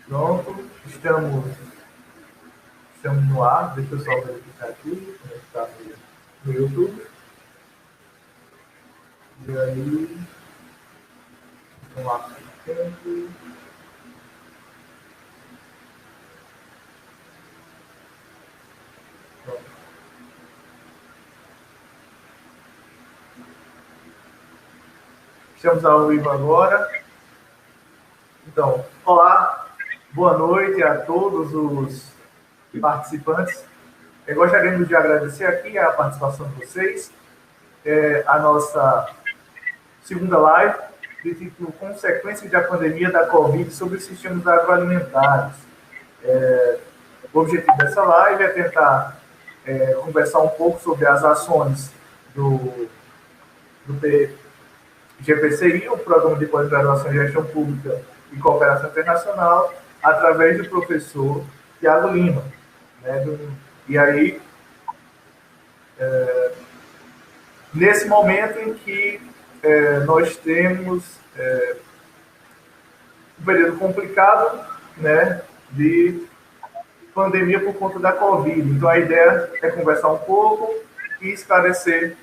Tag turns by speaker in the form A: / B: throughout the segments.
A: Pronto, estamos no ar. Deixa eu só verificar aqui como é que está no YouTube. E aí, vamos lá. Estamos ao vivo agora. Então, olá, boa noite a todos os participantes. Gostaríamos de agradecer aqui a participação de vocês. A nossa segunda live, de título Consequências da Pandemia da Covid sobre os Sistemas Agroalimentares. O objetivo dessa live é tentar conversar um pouco sobre as ações do GPCI, o Programa de Pós-Graduação em Gestão Pública e Cooperação Internacional, através do professor Tiago Lima. E aí, nesse momento em que nós temos um período complicado, de pandemia por conta da Covid. Então, a ideia é conversar um pouco e esclarecer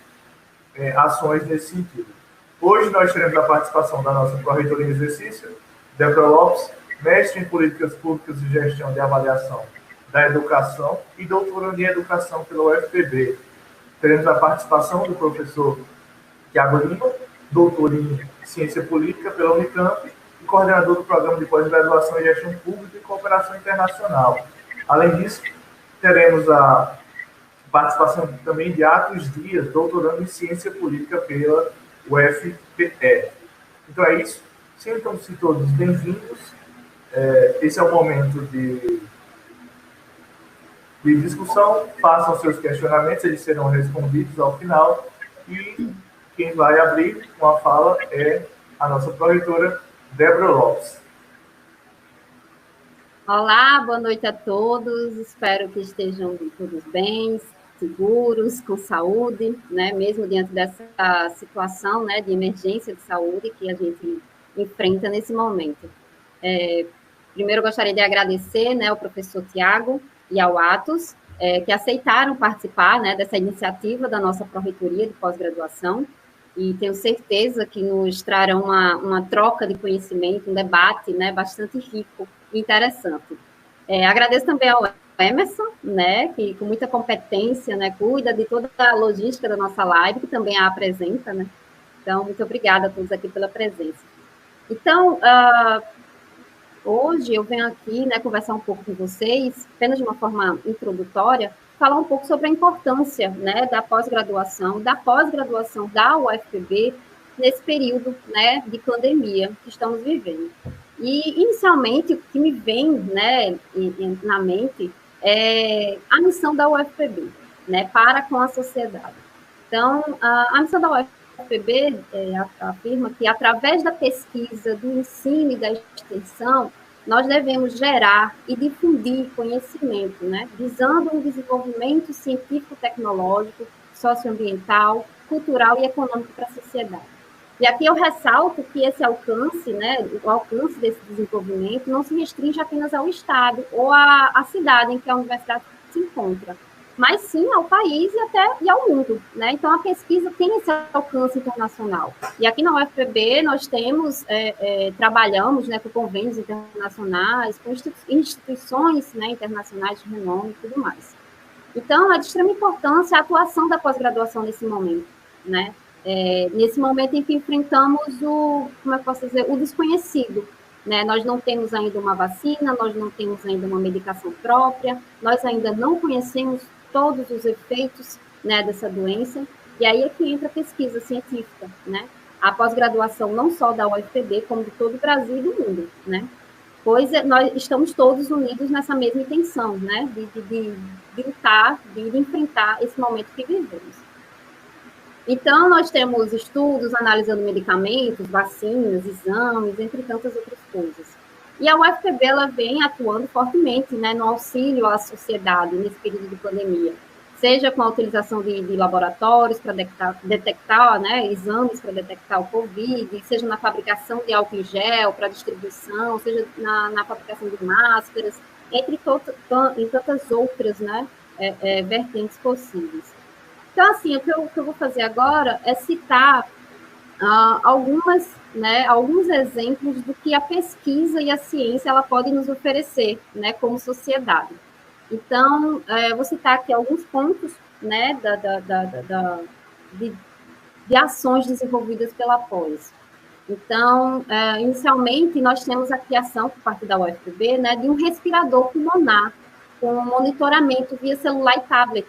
A: ações nesse sentido. Hoje nós teremos a participação da nossa pró-reitora em exercício, Débora Lopes, mestre em Políticas Públicas e Gestão de Avaliação da Educação e doutoranda em Educação pela UFPB. Teremos a participação do professor Tiago Lima, doutor em Ciência Política pela Unicamp e coordenador do Programa de Pós-Graduação em Gestão Pública e Cooperação Internacional. Além disso, teremos a participação também de Atos Dias, doutorando em Ciência Política pela UFPE. Então é isso. Sintam-se todos bem-vindos. Esse é o momento de discussão. Façam seus questionamentos, eles serão respondidos ao final. E quem vai abrir com a fala é a nossa pró-reitora, Débora Lopes.
B: Olá, boa noite a todos. Espero que estejam todos bem, seguros, com saúde, mesmo diante dessa situação, de emergência de saúde que a gente enfrenta nesse momento. Primeiro, eu gostaria de agradecer ao professor Tiago e ao Atos, que aceitaram participar dessa iniciativa da nossa pró-reitoria de pós-graduação, e tenho certeza que nos trarão uma troca de conhecimento, um debate bastante rico e interessante. Agradeço também ao Emerson, que com muita competência cuida de toda a logística da nossa live, que também a apresenta. Então, muito obrigada a todos aqui pela presença. Então, hoje eu venho aqui conversar um pouco com vocês, apenas de uma forma introdutória, falar um pouco sobre a importância da pós-graduação da UFPB nesse período de pandemia que estamos vivendo. E, inicialmente, o que me vem na mente é a missão da UFPB, para com a sociedade. Então, a missão da UFPB afirma que, através da pesquisa, do ensino e da extensão, nós devemos gerar e difundir conhecimento, visando um desenvolvimento científico-tecnológico, socioambiental, cultural e econômico para a sociedade. E aqui eu ressalto que esse alcance, o alcance desse desenvolvimento não se restringe apenas ao Estado ou à cidade em que a universidade se encontra, mas sim ao país e ao mundo. Então, a pesquisa tem esse alcance internacional. E aqui na UFPB nós trabalhamos com convênios internacionais, com instituições internacionais de renome e tudo mais. Então, é de extrema importância a atuação da pós-graduação nesse momento, nesse momento em que enfrentamos o desconhecido. Nós não temos ainda uma vacina, nós não temos ainda uma medicação própria, nós ainda não conhecemos todos os efeitos dessa doença, e aí é que entra a pesquisa científica, a pós-graduação não só da UFPB, como de todo o Brasil e do mundo, pois nós estamos todos unidos nessa mesma intenção, de lutar, de enfrentar esse momento que vivemos. Então, nós temos estudos analisando medicamentos, vacinas, exames, entre tantas outras coisas. E a UFPB ela vem atuando fortemente no auxílio à sociedade nesse período de pandemia, seja com a utilização de laboratórios para detectar, né, exames para detectar o Covid, seja na fabricação de álcool em gel para distribuição, seja na fabricação de máscaras, entre tantas outras, né, vertentes possíveis. Então, assim, o que eu vou fazer agora é citar alguns exemplos do que a pesquisa e a ciência ela pode nos oferecer, né, como sociedade. Então, vou citar aqui alguns pontos, né, de ações desenvolvidas pela pós. Então, inicialmente, nós temos a criação, por parte da UFPB, né, de um respirador pulmonar com monitoramento via celular e tablet,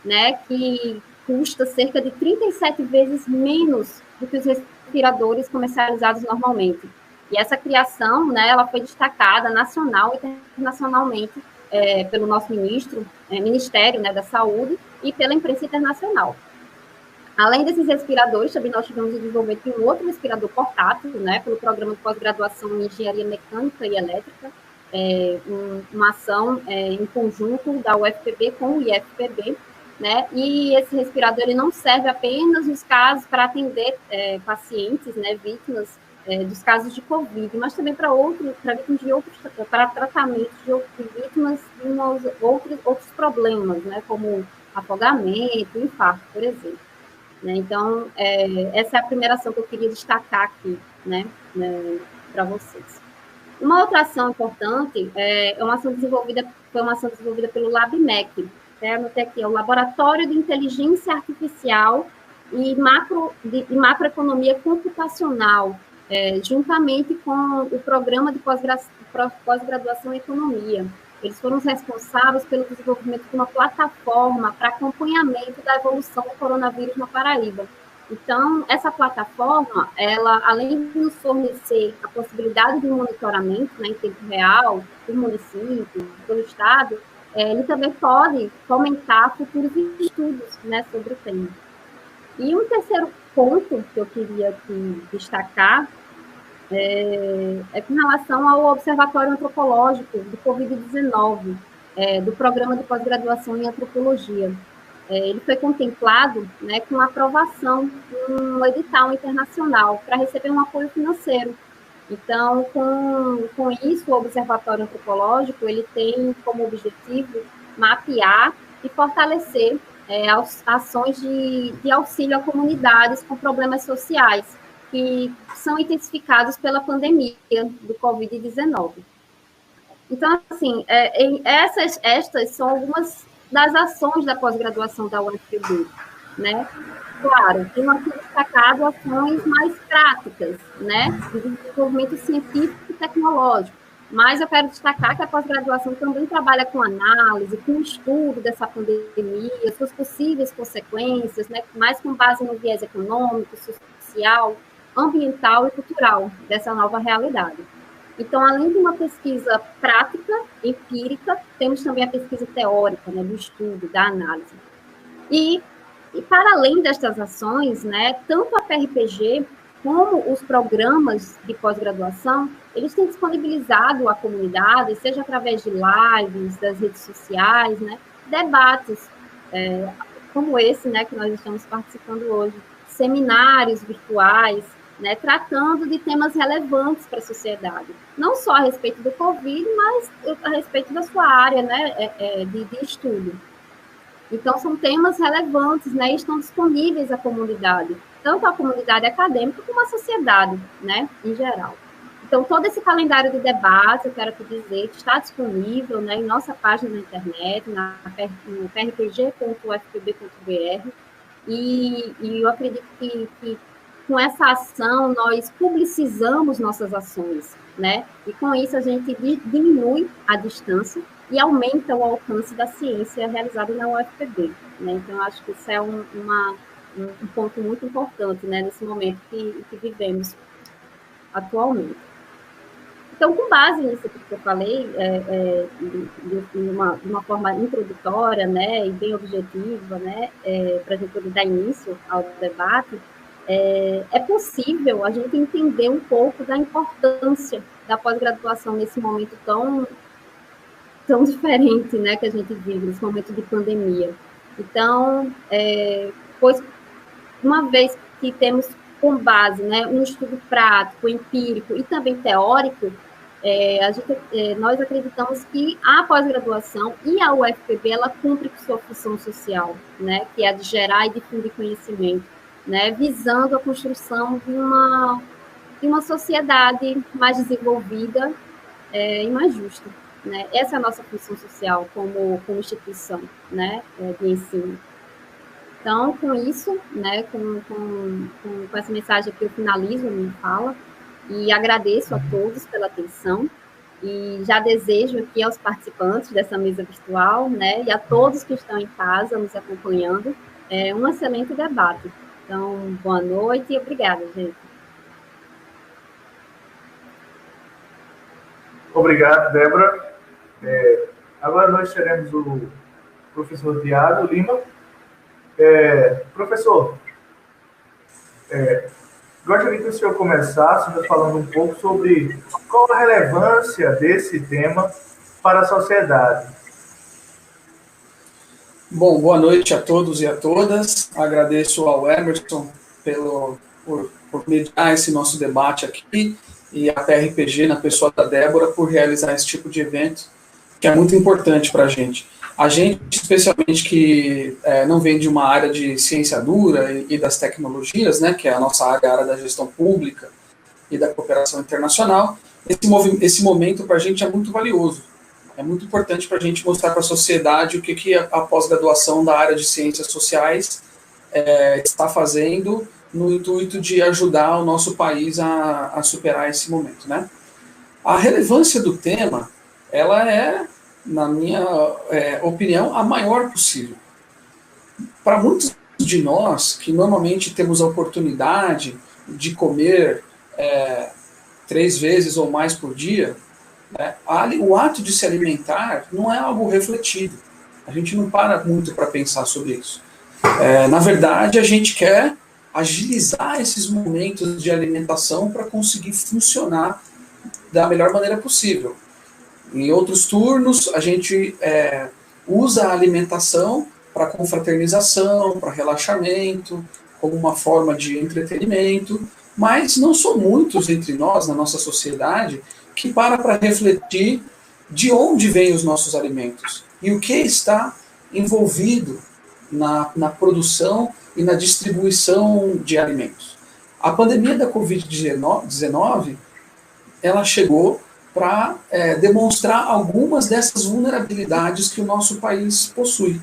B: né, que custa cerca de 37 vezes menos do que os respiradores comercializados normalmente. E essa criação, né, ela foi destacada nacional e internacionalmente pelo nosso Ministério, né, da Saúde e pela imprensa internacional. Além desses respiradores, também nós tivemos o desenvolvimento de um outro respirador portátil, né, pelo programa de pós-graduação em Engenharia Mecânica e Elétrica, uma ação em conjunto da UFPB com o IFPB, né, e esse respirador ele não serve apenas nos casos para atender pacientes, né, vítimas dos casos de Covid, mas também para vítimas de para tratamentos de vítimas de outros problemas, né, como afogamento, infarto, por exemplo. Né? Então, essa é a primeira ação que eu queria destacar aqui, né, para vocês. Uma outra ação importante foi uma ação desenvolvida pelo LabMEC, anotei aqui, é o Laboratório de Inteligência Artificial e Macroeconomia Computacional, juntamente com o Programa de Pós-Graduação em Economia. Eles foram responsáveis pelo desenvolvimento de uma plataforma para acompanhamento da evolução do coronavírus na Paraíba. Então, essa plataforma, ela, além de nos fornecer a possibilidade de monitoramento, né, em tempo real, do município, do estado, ele também pode fomentar futuros estudos, né, sobre o tema. E um terceiro ponto que eu queria aqui destacar com relação ao Observatório Antropológico do Covid-19, do Programa de Pós-Graduação em Antropologia. Ele foi contemplado, né, com aprovação de um edital internacional para receber um apoio financeiro. Então, com isso, o Observatório Antropológico ele tem como objetivo mapear e fortalecer ações de auxílio a comunidades com problemas sociais, que são intensificados pela pandemia do Covid-19. Então, assim, estas são algumas das ações da pós-graduação da UFPB, né? Claro, tem aqui destacado ações mais práticas, né? De desenvolvimento científico e tecnológico, mas eu quero destacar que a pós-graduação também trabalha com análise, com estudo dessa pandemia, suas possíveis consequências, né? Mais com base no viés econômico, social, ambiental e cultural dessa nova realidade. Então, além de uma pesquisa prática, empírica, temos também a pesquisa teórica, né, do estudo, da análise. E para além destas ações, né, tanto a PRPG como os programas de pós-graduação, eles têm disponibilizado à comunidade, seja através de lives, das redes sociais, né, debates como esse, né, que nós estamos participando hoje, seminários virtuais, né, tratando de temas relevantes para a sociedade, não só a respeito do Covid, mas a respeito da sua área, né, de estudo. Então, são temas relevantes, né, e estão disponíveis à comunidade, tanto a comunidade acadêmica como a sociedade, né, em geral. Então, todo esse calendário de debate, eu quero te dizer, que está disponível, né, em nossa página na internet, no prpg.ufpb.br, e eu acredito que com essa ação, nós publicizamos nossas ações, né? E com isso a gente diminui a distância e aumenta o alcance da ciência realizada na UFPB, né? Então, acho que isso é um ponto muito importante, né? Nesse momento que vivemos atualmente. Então, com base nisso que eu falei, de uma forma introdutória, né? E bem objetiva, né? Para a gente poder dar início ao debate, é possível a gente entender um pouco da importância da pós-graduação nesse momento tão diferente, né, que a gente vive, nesse momento de pandemia. Então, pois, uma vez que temos com base, né, um estudo prático, empírico e também teórico, nós acreditamos que a pós-graduação e a UFPB, ela cumpre com sua função social, né, que é a de gerar e difundir conhecimento, né, visando a construção de uma sociedade mais desenvolvida e mais justa. Né? Essa é a nossa função social como instituição, né, de ensino. Então, com isso, né, com essa mensagem aqui, eu finalizo a minha fala e agradeço a todos pela atenção e já desejo aqui aos participantes dessa mesa virtual, né, e a todos que estão em casa nos acompanhando, um excelente debate. Então, boa noite e obrigada, gente.
A: Obrigado, Débora. Agora nós teremos o professor Tiago Lima. Professor, gostaria que o senhor começasse nos falando um pouco sobre qual a relevância desse tema para a sociedade.
C: Bom, boa noite a todos e a todas. Agradeço ao Emerson por mediar esse nosso debate aqui e a PRPG, na pessoa da Débora, por realizar esse tipo de evento, que é muito importante para a gente. A gente, especialmente que não vem de uma área de ciência dura e das tecnologias, né, que é a nossa área, a área da gestão pública e da cooperação internacional, esse momento para a gente é muito valioso. É muito importante para a gente mostrar para a sociedade o que a pós-graduação da área de ciências sociais está fazendo no intuito de ajudar o nosso país a superar esse momento, né? A relevância do tema, ela é, na minha opinião, a maior possível. Para muitos de nós, que normalmente temos a oportunidade de comer 3 vezes ou mais por dia, né, o ato de se alimentar não é algo refletido. A gente não para muito para pensar sobre isso. Na verdade, a gente quer agilizar esses momentos de alimentação para conseguir funcionar da melhor maneira possível. Em outros turnos, a gente usa a alimentação para confraternização, para relaxamento, como uma forma de entretenimento, mas não são muitos entre nós, na nossa sociedade, que para refletir de onde vêm os nossos alimentos e o que está envolvido na produção e na distribuição de alimentos. A pandemia da Covid-19, ela chegou para demonstrar algumas dessas vulnerabilidades que o nosso país possui.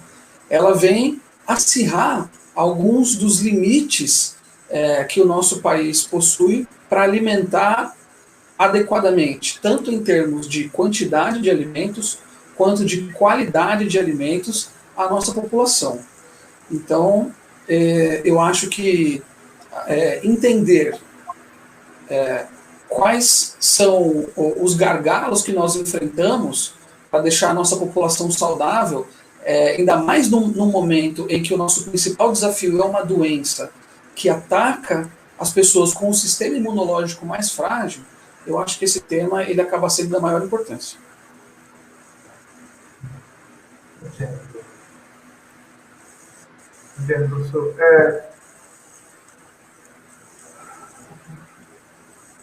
C: Ela vem acirrar alguns dos limites que o nosso país possui para alimentar adequadamente, tanto em termos de quantidade de alimentos, quanto de qualidade de alimentos à nossa população. Então, eu acho que entender quais são os gargalos que nós enfrentamos para deixar a nossa população saudável, ainda mais num momento em que o nosso principal desafio é uma doença que ataca as pessoas com um sistema imunológico mais frágil, eu acho que esse tema ele acaba sendo da maior importância.
A: Entendo, professor.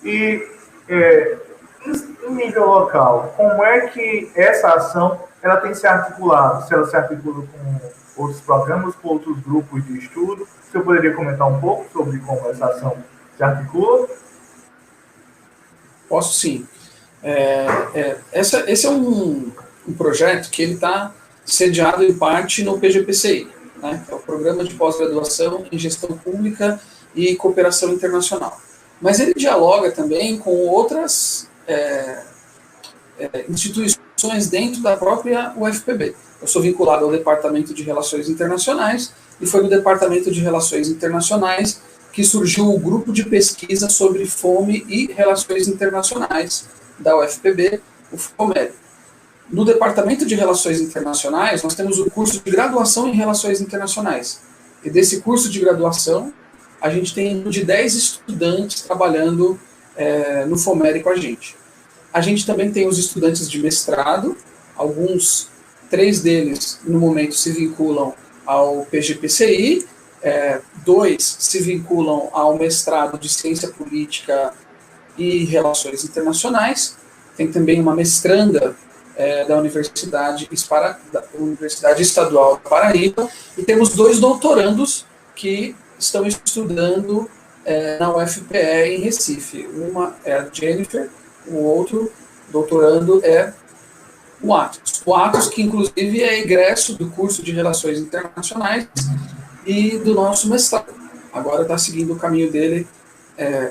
A: E em nível local, como é que essa ação ela tem se articulado? Se ela se articula com outros programas, com outros grupos de estudo? Você poderia comentar um pouco sobre como essa ação se articula?
C: Posso sim. Esse é um projeto que ele está sediado em parte no PGPCI, né, que é o Programa de Pós-Graduação em Gestão Pública e Cooperação Internacional. Mas ele dialoga também com outras instituições dentro da própria UFPB. Eu sou vinculado ao Departamento de Relações Internacionais e foi no Departamento de Relações Internacionais que surgiu o grupo de pesquisa sobre fome e relações internacionais da UFPB, o FOMER. No Departamento de Relações Internacionais, nós temos o curso de graduação em Relações Internacionais. E desse curso de graduação, a gente tem de 10 estudantes trabalhando no FOMER com a gente. A gente também tem os estudantes de mestrado, 3 deles, no momento, se vinculam ao PGPCI, 2 se vinculam ao mestrado de Ciência Política e Relações Internacionais. Tem também uma mestranda da Universidade Estadual da Paraíba, e temos 2 doutorandos que estão estudando na UFPE em Recife. Uma é a Jennifer, o outro doutorando é o Atos. O Atos, que inclusive é egresso do curso de Relações Internacionais e do nosso mestrado. Agora está seguindo o caminho dele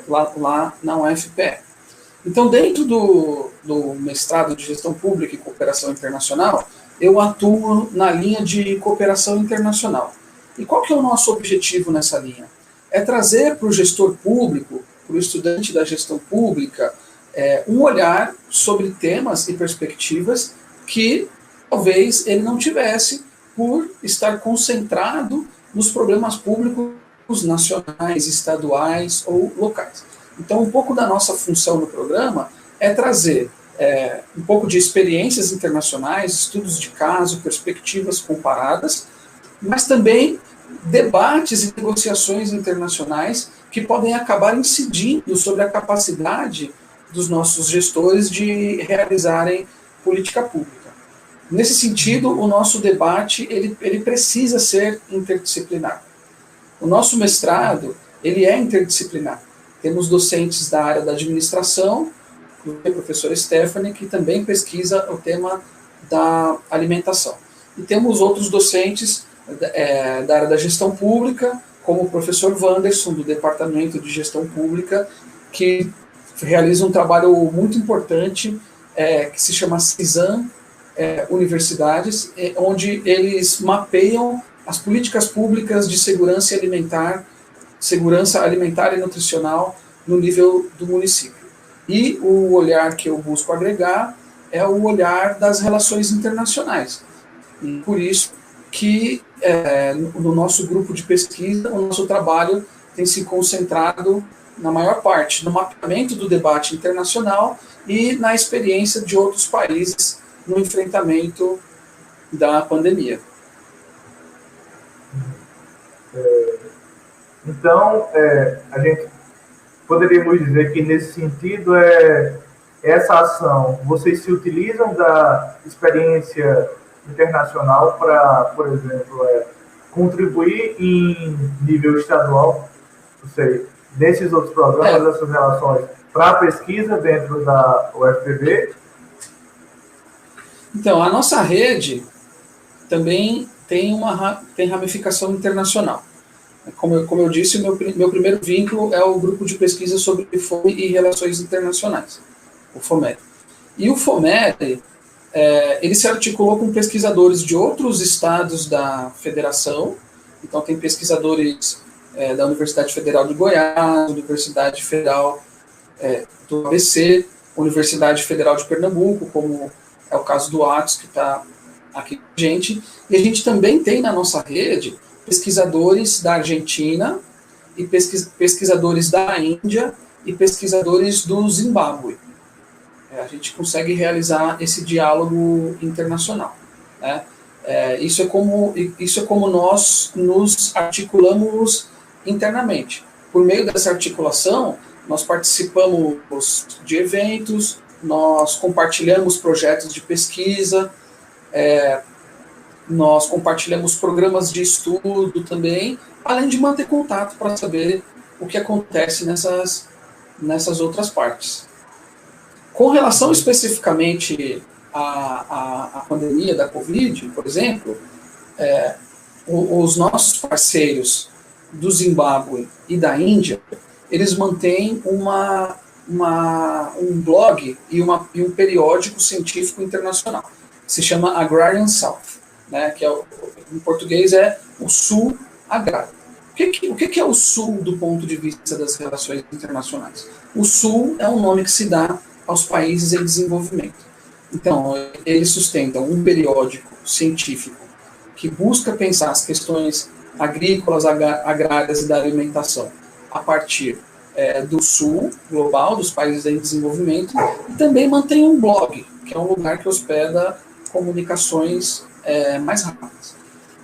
C: lá na UFPE. Então, dentro do mestrado de Gestão Pública e Cooperação Internacional, eu atuo na linha de cooperação internacional. E qual que é o nosso objetivo nessa linha? É trazer para o gestor público, para o estudante da gestão pública, um olhar sobre temas e perspectivas que talvez ele não tivesse por estar concentrado nos problemas públicos nacionais, estaduais ou locais. Então, um pouco da nossa função no programa é trazer um pouco de experiências internacionais, estudos de caso, perspectivas comparadas, mas também debates e negociações internacionais que podem acabar incidindo sobre a capacidade dos nossos gestores de realizarem política pública. Nesse sentido, o nosso debate ele precisa ser interdisciplinar. O nosso mestrado ele é interdisciplinar. Temos docentes da área da administração, a professora Stephanie, que também pesquisa o tema da alimentação. E temos outros docentes da área da gestão pública, como o professor Wanderson, do Departamento de Gestão Pública, que realiza um trabalho muito importante, que se chama CISAM Universidades, onde eles mapeiam as políticas públicas de segurança alimentar e nutricional no nível do município. E o olhar que eu busco agregar é o olhar das relações internacionais. E por isso que no nosso grupo de pesquisa, o nosso trabalho tem se concentrado, na maior parte, no mapeamento do debate internacional e na experiência de outros países no enfrentamento da pandemia.
A: Então, a gente poderíamos dizer que, nesse sentido, essa ação, vocês se utilizam da experiência internacional para, por exemplo, contribuir em nível estadual, ou seja, nesses outros programas, essas relações, para a pesquisa dentro da UFPB?
C: Então, a nossa rede também tem ramificação internacional. Como eu disse, meu primeiro vínculo é o grupo de pesquisa sobre fome e relações internacionais, o FOMED. E o FOMED, ele se articulou com pesquisadores de outros estados da federação. Então, tem pesquisadores da Universidade Federal de Goiás, Universidade Federal do ABC, Universidade Federal de Pernambuco, como é o caso do Atos, que está aqui com a gente. E a gente também tem na nossa rede pesquisadores da Argentina, e pesquisadores da Índia, e pesquisadores do Zimbábue. A gente consegue realizar esse diálogo internacional, né? Isso é como nós nos articulamos internamente. Por meio dessa articulação, nós participamos de eventos, nós compartilhamos projetos de pesquisa, nós compartilhamos programas de estudo também, além de manter contato para saber o que acontece nessas outras partes. Com relação especificamente à pandemia da Covid, por exemplo, os nossos parceiros do Zimbábue e da Índia, eles mantêm um blog e um periódico científico internacional, que se chama Agrarian South, né, que em português é o Sul Agrário. O que é o Sul do ponto de vista das relações internacionais? O Sul é um nome que se dá aos países em desenvolvimento. Então, eles sustentam um periódico científico que busca pensar as questões agrícolas, agrárias e da alimentação a partir do Sul global, dos países em desenvolvimento, e também mantém um blog, que é um lugar que hospeda comunicações mais rápidas.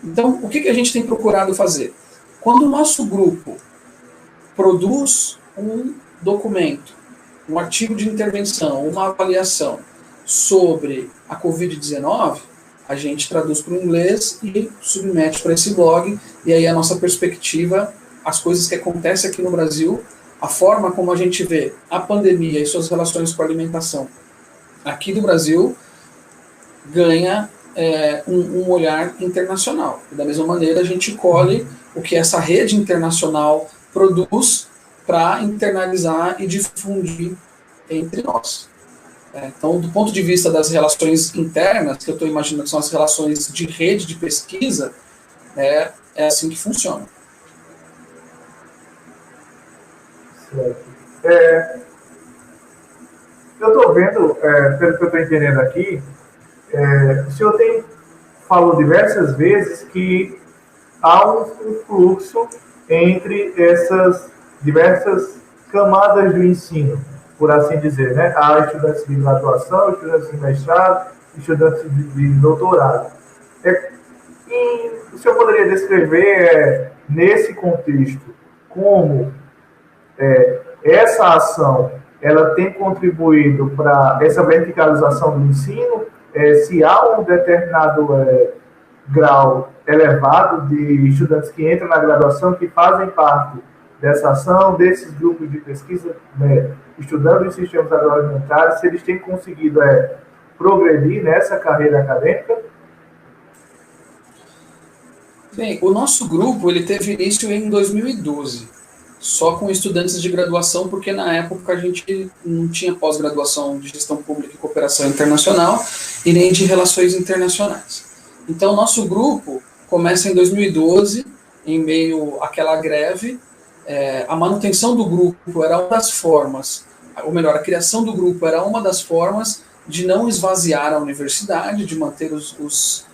C: Então, o que a gente tem procurado fazer? Quando o nosso grupo produz um documento, um artigo de intervenção, uma avaliação sobre a Covid-19, a gente traduz para o inglês e submete para esse blog, e aí a nossa perspectiva, as coisas que acontecem aqui no Brasil, a forma como a gente vê a pandemia e suas relações com a alimentação aqui do Brasil, ganha um olhar internacional. Da mesma maneira, a gente colhe o que essa rede internacional produz para internalizar e difundir entre nós. Então, do ponto de vista das relações internas, que eu estou imaginando que são as relações de rede de pesquisa, é assim que funciona.
A: Certo. Eu estou vendo, pelo que eu estou entendendo aqui, o senhor falou diversas vezes que há um fluxo entre essas diversas camadas do ensino, por assim dizer, né? Há estudantes de graduação, estudantes de mestrado, estudantes de doutorado. E o senhor poderia descrever, nesse contexto, como essa ação ela tem contribuído para essa verticalização do ensino? Se há um determinado grau elevado de estudantes que entram na graduação, que fazem parte dessa ação, desses grupos de pesquisa, estudando os sistemas agroalimentares, se eles têm conseguido progredir nessa carreira acadêmica?
C: Bem, o nosso grupo ele teve início em 2012, só com estudantes de graduação, porque na época a gente não tinha pós-graduação de gestão pública e cooperação internacional e nem de relações internacionais. Então, o nosso grupo começa em 2012, em meio àquela greve. A manutenção do grupo era uma das formas, ou melhor, a criação do grupo era uma das formas de não esvaziar a universidade, de manter os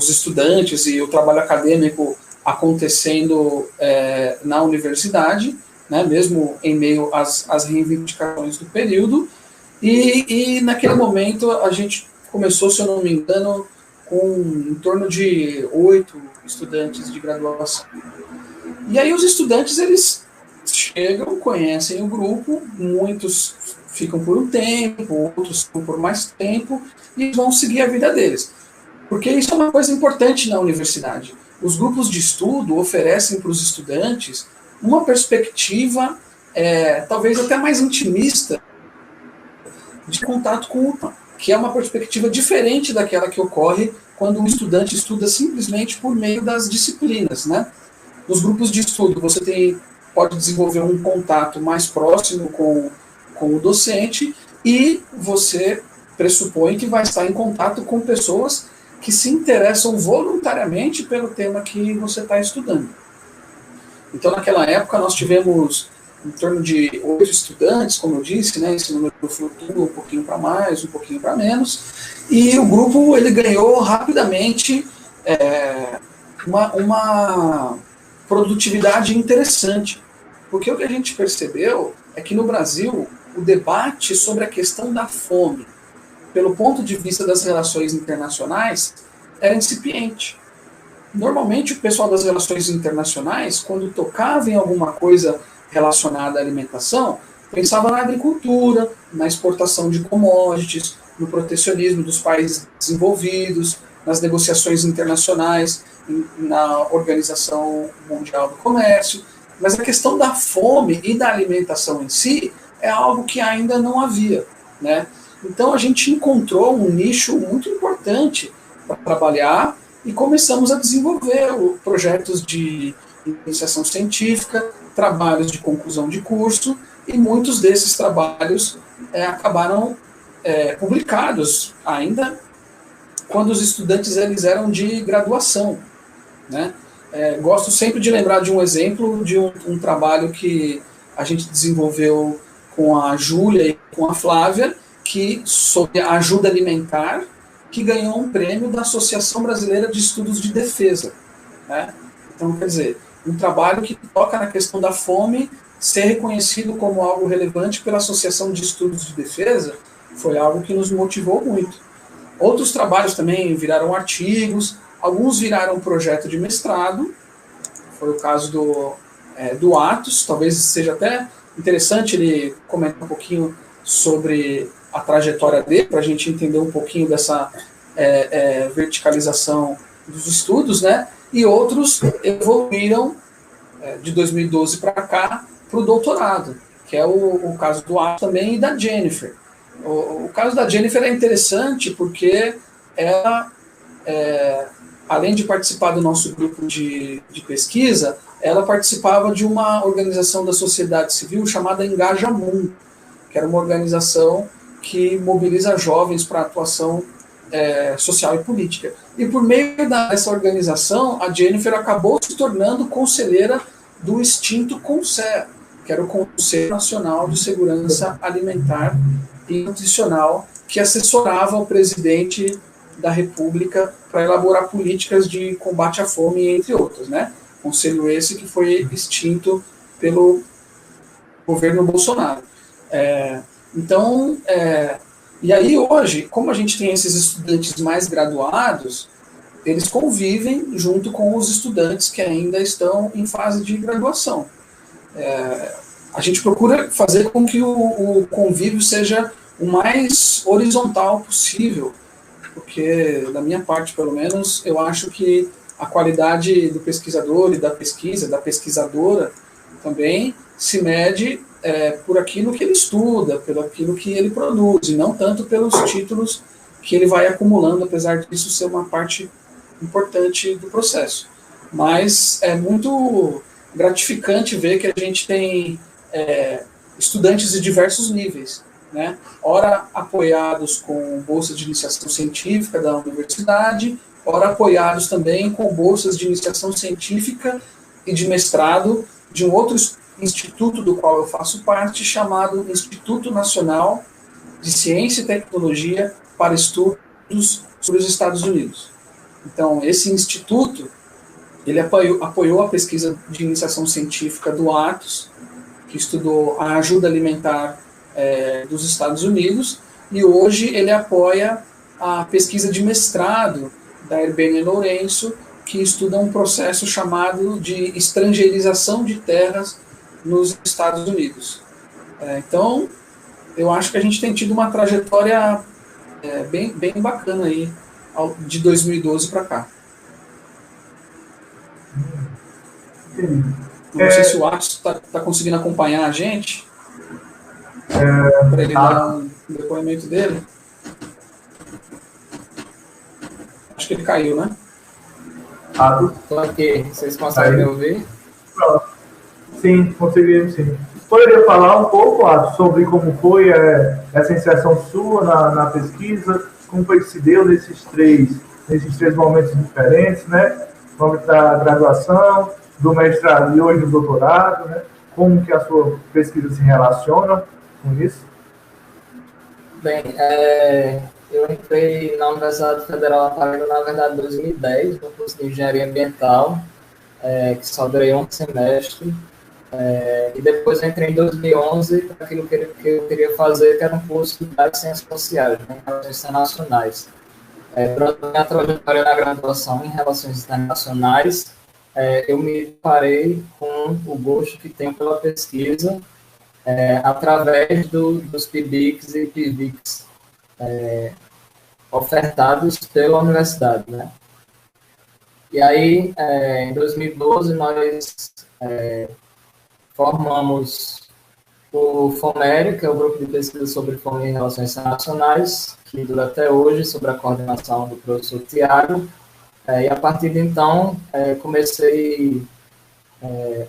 C: estudantes e o trabalho acadêmico acontecendo na universidade, né, mesmo em meio às reivindicações do período, e naquele momento a gente começou, se eu não me engano, com em torno de 8 estudantes de graduação. E aí os estudantes, eles chegam, conhecem o grupo, muitos ficam por um tempo, outros ficam por mais tempo, e vão seguir a vida deles. Porque isso é uma coisa importante na universidade. Os grupos de estudo oferecem para os estudantes uma perspectiva, talvez até mais intimista, de contato com o campo, que é uma perspectiva diferente daquela que ocorre quando um estudante estuda simplesmente por meio das disciplinas, né? Nos grupos de estudo, você pode desenvolver um contato mais próximo com o docente e você pressupõe que vai estar em contato com pessoas que se interessam voluntariamente pelo tema que você está estudando. Então, naquela época, nós tivemos em torno de 8 estudantes, como eu disse, né? Esse número flutua um pouquinho para mais, um pouquinho para menos, e o grupo ele ganhou rapidamente uma produtividade interessante, porque o que a gente percebeu é que no Brasil o debate sobre a questão da fome, pelo ponto de vista das relações internacionais, era incipiente. Normalmente o pessoal das relações internacionais, quando tocava em alguma coisa relacionada à alimentação, pensava na agricultura, na exportação de commodities, no protecionismo dos países desenvolvidos, nas negociações internacionais, na Organização Mundial do Comércio, mas a questão da fome e da alimentação em si é algo que ainda não havia, né? Então a gente encontrou um nicho muito importante para trabalhar e começamos a desenvolver projetos de iniciação científica, trabalhos de conclusão de curso, e muitos desses trabalhos acabaram publicados ainda quando os estudantes eles eram de graduação, né? Gosto sempre de lembrar de um exemplo de um trabalho que a gente desenvolveu com a Júlia e com a Flávia, sobre a ajuda alimentar, que ganhou um prêmio da Associação Brasileira de Estudos de Defesa, né? Então, quer dizer, um trabalho que toca na questão da fome ser reconhecido como algo relevante pela Associação de Estudos de Defesa foi algo que nos motivou muito. Outros trabalhos também viraram artigos, Alguns viraram projeto de mestrado, foi o caso do Atos. Talvez seja até interessante ele comentar um pouquinho sobre a trajetória dele, para a gente entender um pouquinho dessa verticalização dos estudos, né? E outros evoluíram de 2012 para cá para o doutorado, que é o caso do Atos também e da Jennifer. O caso da Jennifer é interessante porque ela, além de participar do nosso grupo de pesquisa, ela participava de uma organização da sociedade civil chamada Engajamum, que era uma organização que mobiliza jovens para atuação social e política. E por meio dessa organização, a Jennifer acabou se tornando conselheira do extinto CONSEA, que era o Conselho Nacional de Segurança Alimentar e Nutricional, que assessorava o presidente da República para elaborar políticas de combate à fome, entre outras, né? Conselho esse que foi extinto pelo governo Bolsonaro. E aí hoje, como a gente tem esses estudantes mais graduados, eles convivem junto com os estudantes que ainda estão em fase de graduação. A gente procura fazer com que o convívio seja o mais horizontal possível, porque, da minha parte, pelo menos, eu acho que a qualidade do pesquisador e da pesquisa, da pesquisadora, também se mede por aquilo que ele estuda, pelo aquilo que ele produz, e não tanto pelos títulos que ele vai acumulando, apesar disso ser uma parte importante do processo. Mas é muito gratificante ver que a gente tem estudantes de diversos níveis, né? Ora apoiados com bolsa de iniciação científica da universidade, ora apoiados também com bolsas de iniciação científica e de mestrado de um outro instituto do qual eu faço parte, chamado Instituto Nacional de Ciência e Tecnologia para Estudos sobre os Estados Unidos. Então, esse instituto, ele apoiou a pesquisa de iniciação científica do Atos, que estudou a ajuda alimentar dos Estados Unidos, e hoje ele apoia a pesquisa de mestrado da Herbene Lourenço, que estuda um processo chamado de estrangeirização de terras nos Estados Unidos. Então, eu acho que a gente tem tido uma trajetória bem bacana aí, de 2012 para cá. Não sei se o Atos está conseguindo acompanhar a gente, para ele dar um depoimento dele. Acho que ele caiu, né?
D: Estou aqui. Vocês conseguem me ouvir?
A: Sim, conseguimos sim. Poderia falar um pouco, Atos, sobre como foi essa inserção sua na pesquisa, como foi que se deu nesses três momentos diferentes, né? No momento da graduação, do mestrado e hoje do doutorado, né? Como que a sua pesquisa se relaciona com isso?
D: Bem, eu entrei na Universidade Federal da Paraíba, na verdade, em 2010, no curso de Engenharia Ambiental, que só durei um semestre. E depois eu entrei em 2011 para aquilo que eu queria fazer, que era um curso de Ciências Sociais, né, em Relações Internacionais. Durante a minha trajetória na graduação em Relações Internacionais, eu me deparei com o gosto que tenho pela pesquisa através dos PIBICs e PIVICs ofertados pela universidade, né? E aí, em 2012, nós formamos o FOMERI, que é o Grupo de Pesquisa sobre Fome e Relações Internacionais, que dura até hoje, sob a coordenação do professor Tiago. E a partir de então, comecei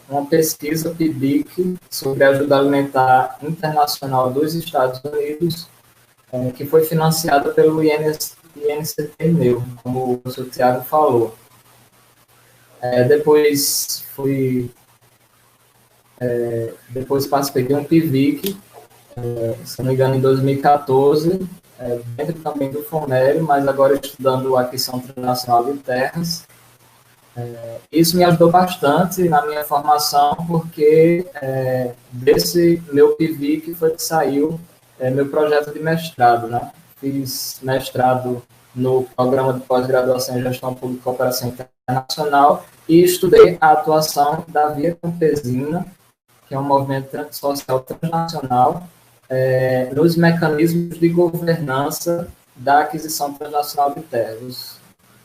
D: uma pesquisa PIBIC sobre a ajuda alimentar internacional dos Estados Unidos, que foi financiada pelo INCT-NEU, como o professor Tiago falou. Depois participei de um PIVIC, se não me engano, em 2014, dentro também do FOMERI, mas agora estudando a aquisição internacional de terras. Isso me ajudou bastante na minha formação, porque desse meu PIVIC foi que saiu meu projeto de mestrado, né? Fiz mestrado no programa de pós-graduação em Gestão Pública e Cooperação Internacional e estudei a atuação da Via Campesina, que é um movimento social transnacional, nos mecanismos de governança da aquisição transnacional de terras,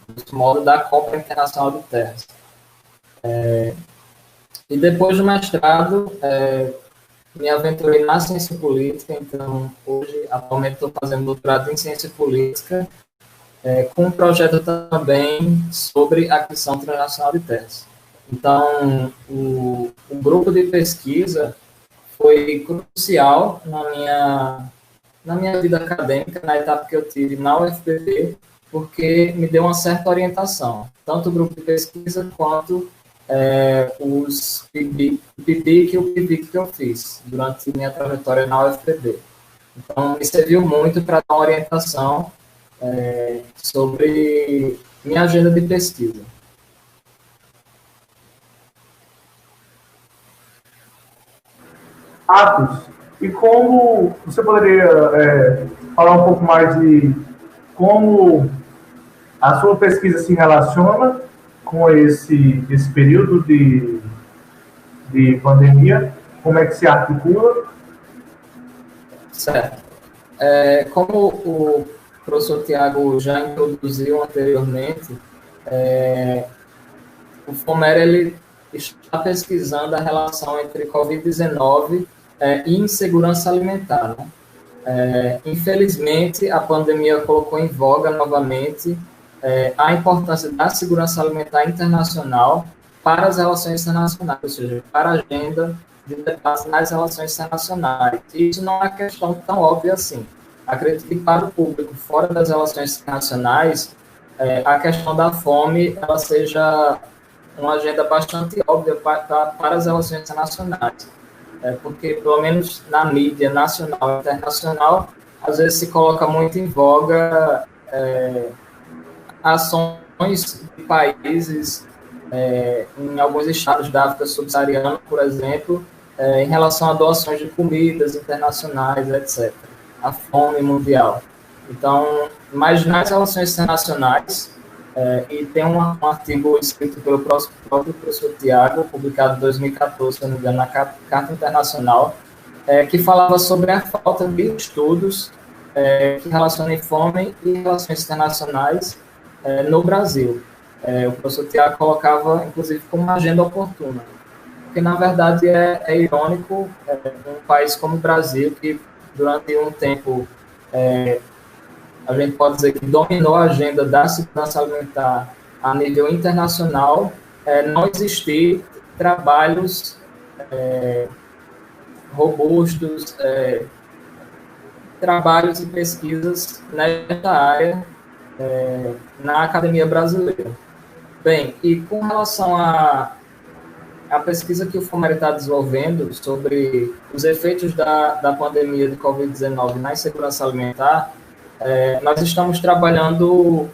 D: do modo da compra internacional de terras. E depois do mestrado, me aventurei na ciência política, então hoje, atualmente, estou fazendo doutorado em ciência política, com um projeto também sobre aquisição transnacional de terras. Então, o grupo de pesquisa foi crucial na minha vida acadêmica, na etapa que eu tive na UFPB, porque me deu uma certa orientação, tanto o grupo de pesquisa quanto os PIBIC e o PIBIC que eu fiz durante minha trajetória na UFPB. Então, me serviu muito para dar uma orientação sobre minha agenda de pesquisa.
A: Atos, e como você poderia falar um pouco mais de como a sua pesquisa se relaciona com esse período de pandemia, como é que se articula?
D: Certo. Como o professor Tiago já introduziu anteriormente, o FOMER ele está pesquisando a relação entre Covid-19 e insegurança alimentar. Né? Infelizmente, a pandemia colocou em voga novamente a importância da segurança alimentar internacional para as relações internacionais, ou seja, para a agenda de debates nas relações internacionais. E isso não é uma questão tão óbvia assim. Acredito que para o público fora das relações internacionais, a questão da fome ela seja uma agenda bastante óbvia para as relações internacionais. Porque, pelo menos na mídia nacional e internacional, às vezes se coloca muito em voga ações de países em alguns estados da África subsaariana, por exemplo, em relação a doações de comidas internacionais, etc. A fome mundial. Então, mas nas relações internacionais, e tem um artigo escrito pelo próprio professor Tiago, publicado em 2014, se não me engano, na Carta Internacional, que falava sobre a falta de estudos que relacionem fome e relações internacionais no Brasil. O professor Tiago colocava, inclusive, como uma agenda oportuna, porque, na verdade, é irônico um país como o Brasil, que durante um tempo a gente pode dizer que dominou a agenda da segurança alimentar a nível internacional, não existir trabalhos robustos, trabalhos e pesquisas nesta área na academia brasileira. Bem, e com relação à pesquisa que o FOMER está desenvolvendo sobre os efeitos da pandemia de Covid-19 na insegurança alimentar, nós estamos trabalhando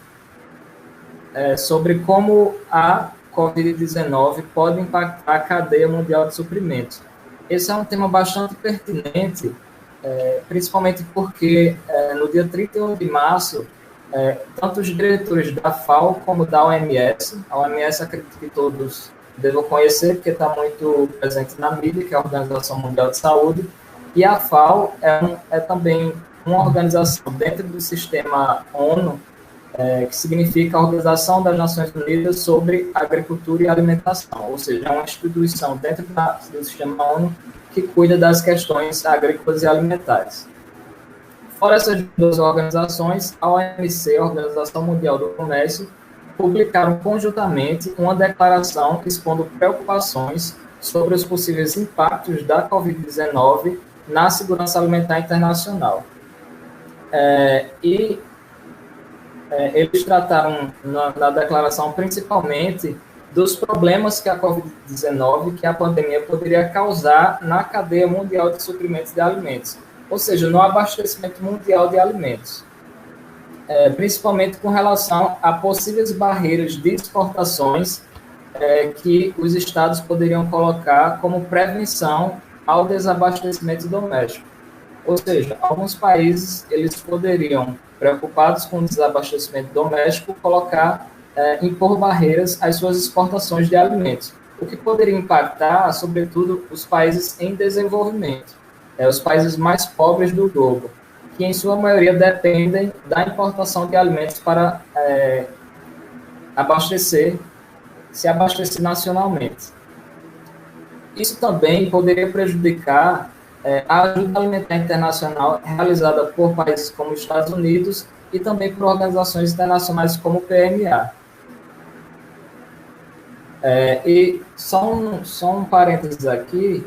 D: sobre como a Covid-19 pode impactar a cadeia mundial de suprimentos. Esse é um tema bastante pertinente, principalmente porque no dia 31 de março, tanto os diretores da FAO como da OMS, a OMS acredito que todos devam conhecer, porque está muito presente na mídia, que é a Organização Mundial de Saúde, e a FAO é também uma organização dentro do sistema ONU, que significa a Organização das Nações Unidas sobre Agricultura e Alimentação, ou seja, é uma instituição dentro do sistema ONU que cuida das questões agrícolas e alimentares. Fora essas duas organizações, a OMC, a Organização Mundial do Comércio, publicaram conjuntamente uma declaração expondo preocupações sobre os possíveis impactos da Covid-19 na segurança alimentar internacional. Eles trataram na declaração principalmente dos problemas que a Covid-19, que a pandemia poderia causar na cadeia mundial de suprimentos de alimentos, ou seja, no abastecimento mundial de alimentos, principalmente com relação a possíveis barreiras de exportações que os estados poderiam colocar como prevenção ao desabastecimento doméstico. Ou seja, alguns países eles poderiam, preocupados com o desabastecimento doméstico, impor barreiras às suas exportações de alimentos, o que poderia impactar, sobretudo, os países em desenvolvimento, os países mais pobres do globo, que em sua maioria dependem da importação de alimentos para se abastecer nacionalmente. Isso também poderia prejudicar a ajuda alimentar internacional realizada por países como os Estados Unidos e também por organizações internacionais como o PMA. E só um parênteses aqui,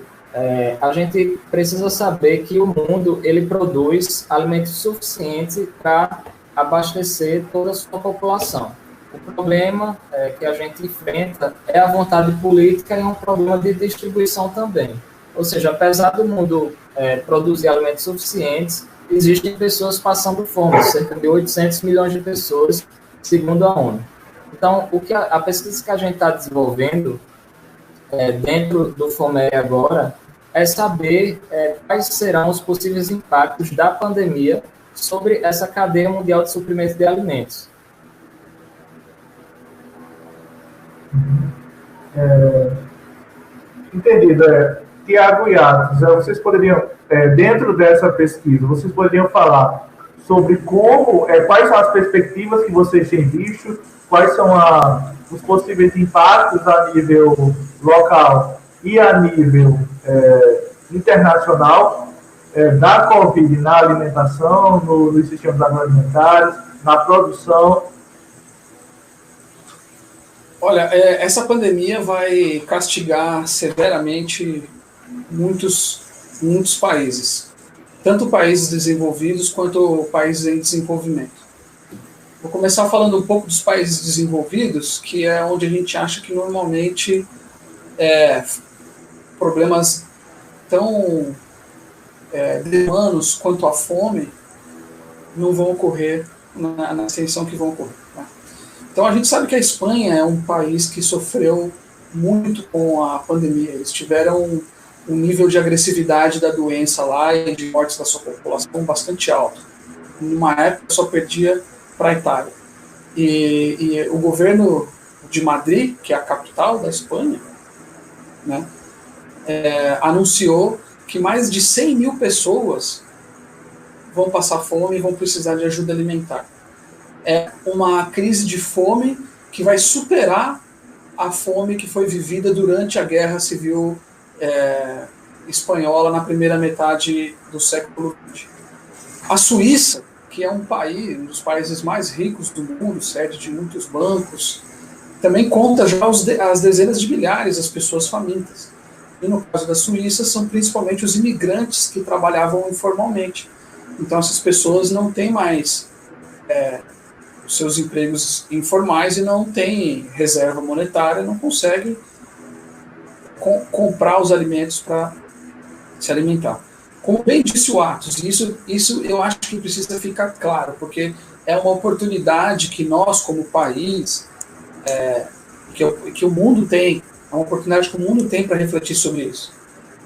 D: a gente precisa saber que o mundo ele produz alimentos suficientes para abastecer toda a sua população. O problema que a gente enfrenta é a vontade política e é um problema de distribuição também. Ou seja, apesar do mundo produzir alimentos suficientes, existem pessoas passando fome, cerca de 800 milhões de pessoas, segundo a ONU. Então, a pesquisa que a gente está desenvolvendo dentro do FOMER agora é saber quais serão os possíveis impactos da pandemia sobre essa cadeia mundial de suprimento de alimentos.
A: Entendido. Tiago e Atos, vocês poderiam, dentro dessa pesquisa, vocês poderiam falar sobre quais são as perspectivas que vocês têm visto, quais são os possíveis impactos a nível local e a nível internacional da Covid na alimentação, nos sistemas agroalimentares, na produção.
C: Olha, essa pandemia vai castigar severamente muitos países, tanto países desenvolvidos quanto países em desenvolvimento. Vou começar falando um pouco dos países desenvolvidos, que é onde a gente acha que normalmente problemas tão desumanos quanto a fome não vão ocorrer na extensão que vão ocorrer. Tá? Então a gente sabe que a Espanha é um país que sofreu muito com a pandemia. Eles tiveram um nível de agressividade da doença lá e de mortes da sua população bastante alto. Numa época só perdia para a Itália. E o governo de Madrid, que é a capital da Espanha, né, anunciou que mais de 100 mil pessoas vão passar fome e vão precisar de ajuda alimentar. É uma crise de fome que vai superar a fome que foi vivida durante a Guerra Civil Espanhola na primeira metade do século XX. A Suíça, que é um dos países mais ricos do mundo, sede de muitos bancos, também conta já as dezenas de milhares as pessoas famintas. E no caso da Suíça, são principalmente os imigrantes que trabalhavam informalmente. Então essas pessoas não têm mais os seus empregos informais e não têm reserva monetária, não conseguem comprar os alimentos para se alimentar. Como bem disse o Atos, isso eu acho que precisa ficar claro, porque é uma oportunidade que nós, como país, que o mundo tem, é uma oportunidade que o mundo tem para refletir sobre isso.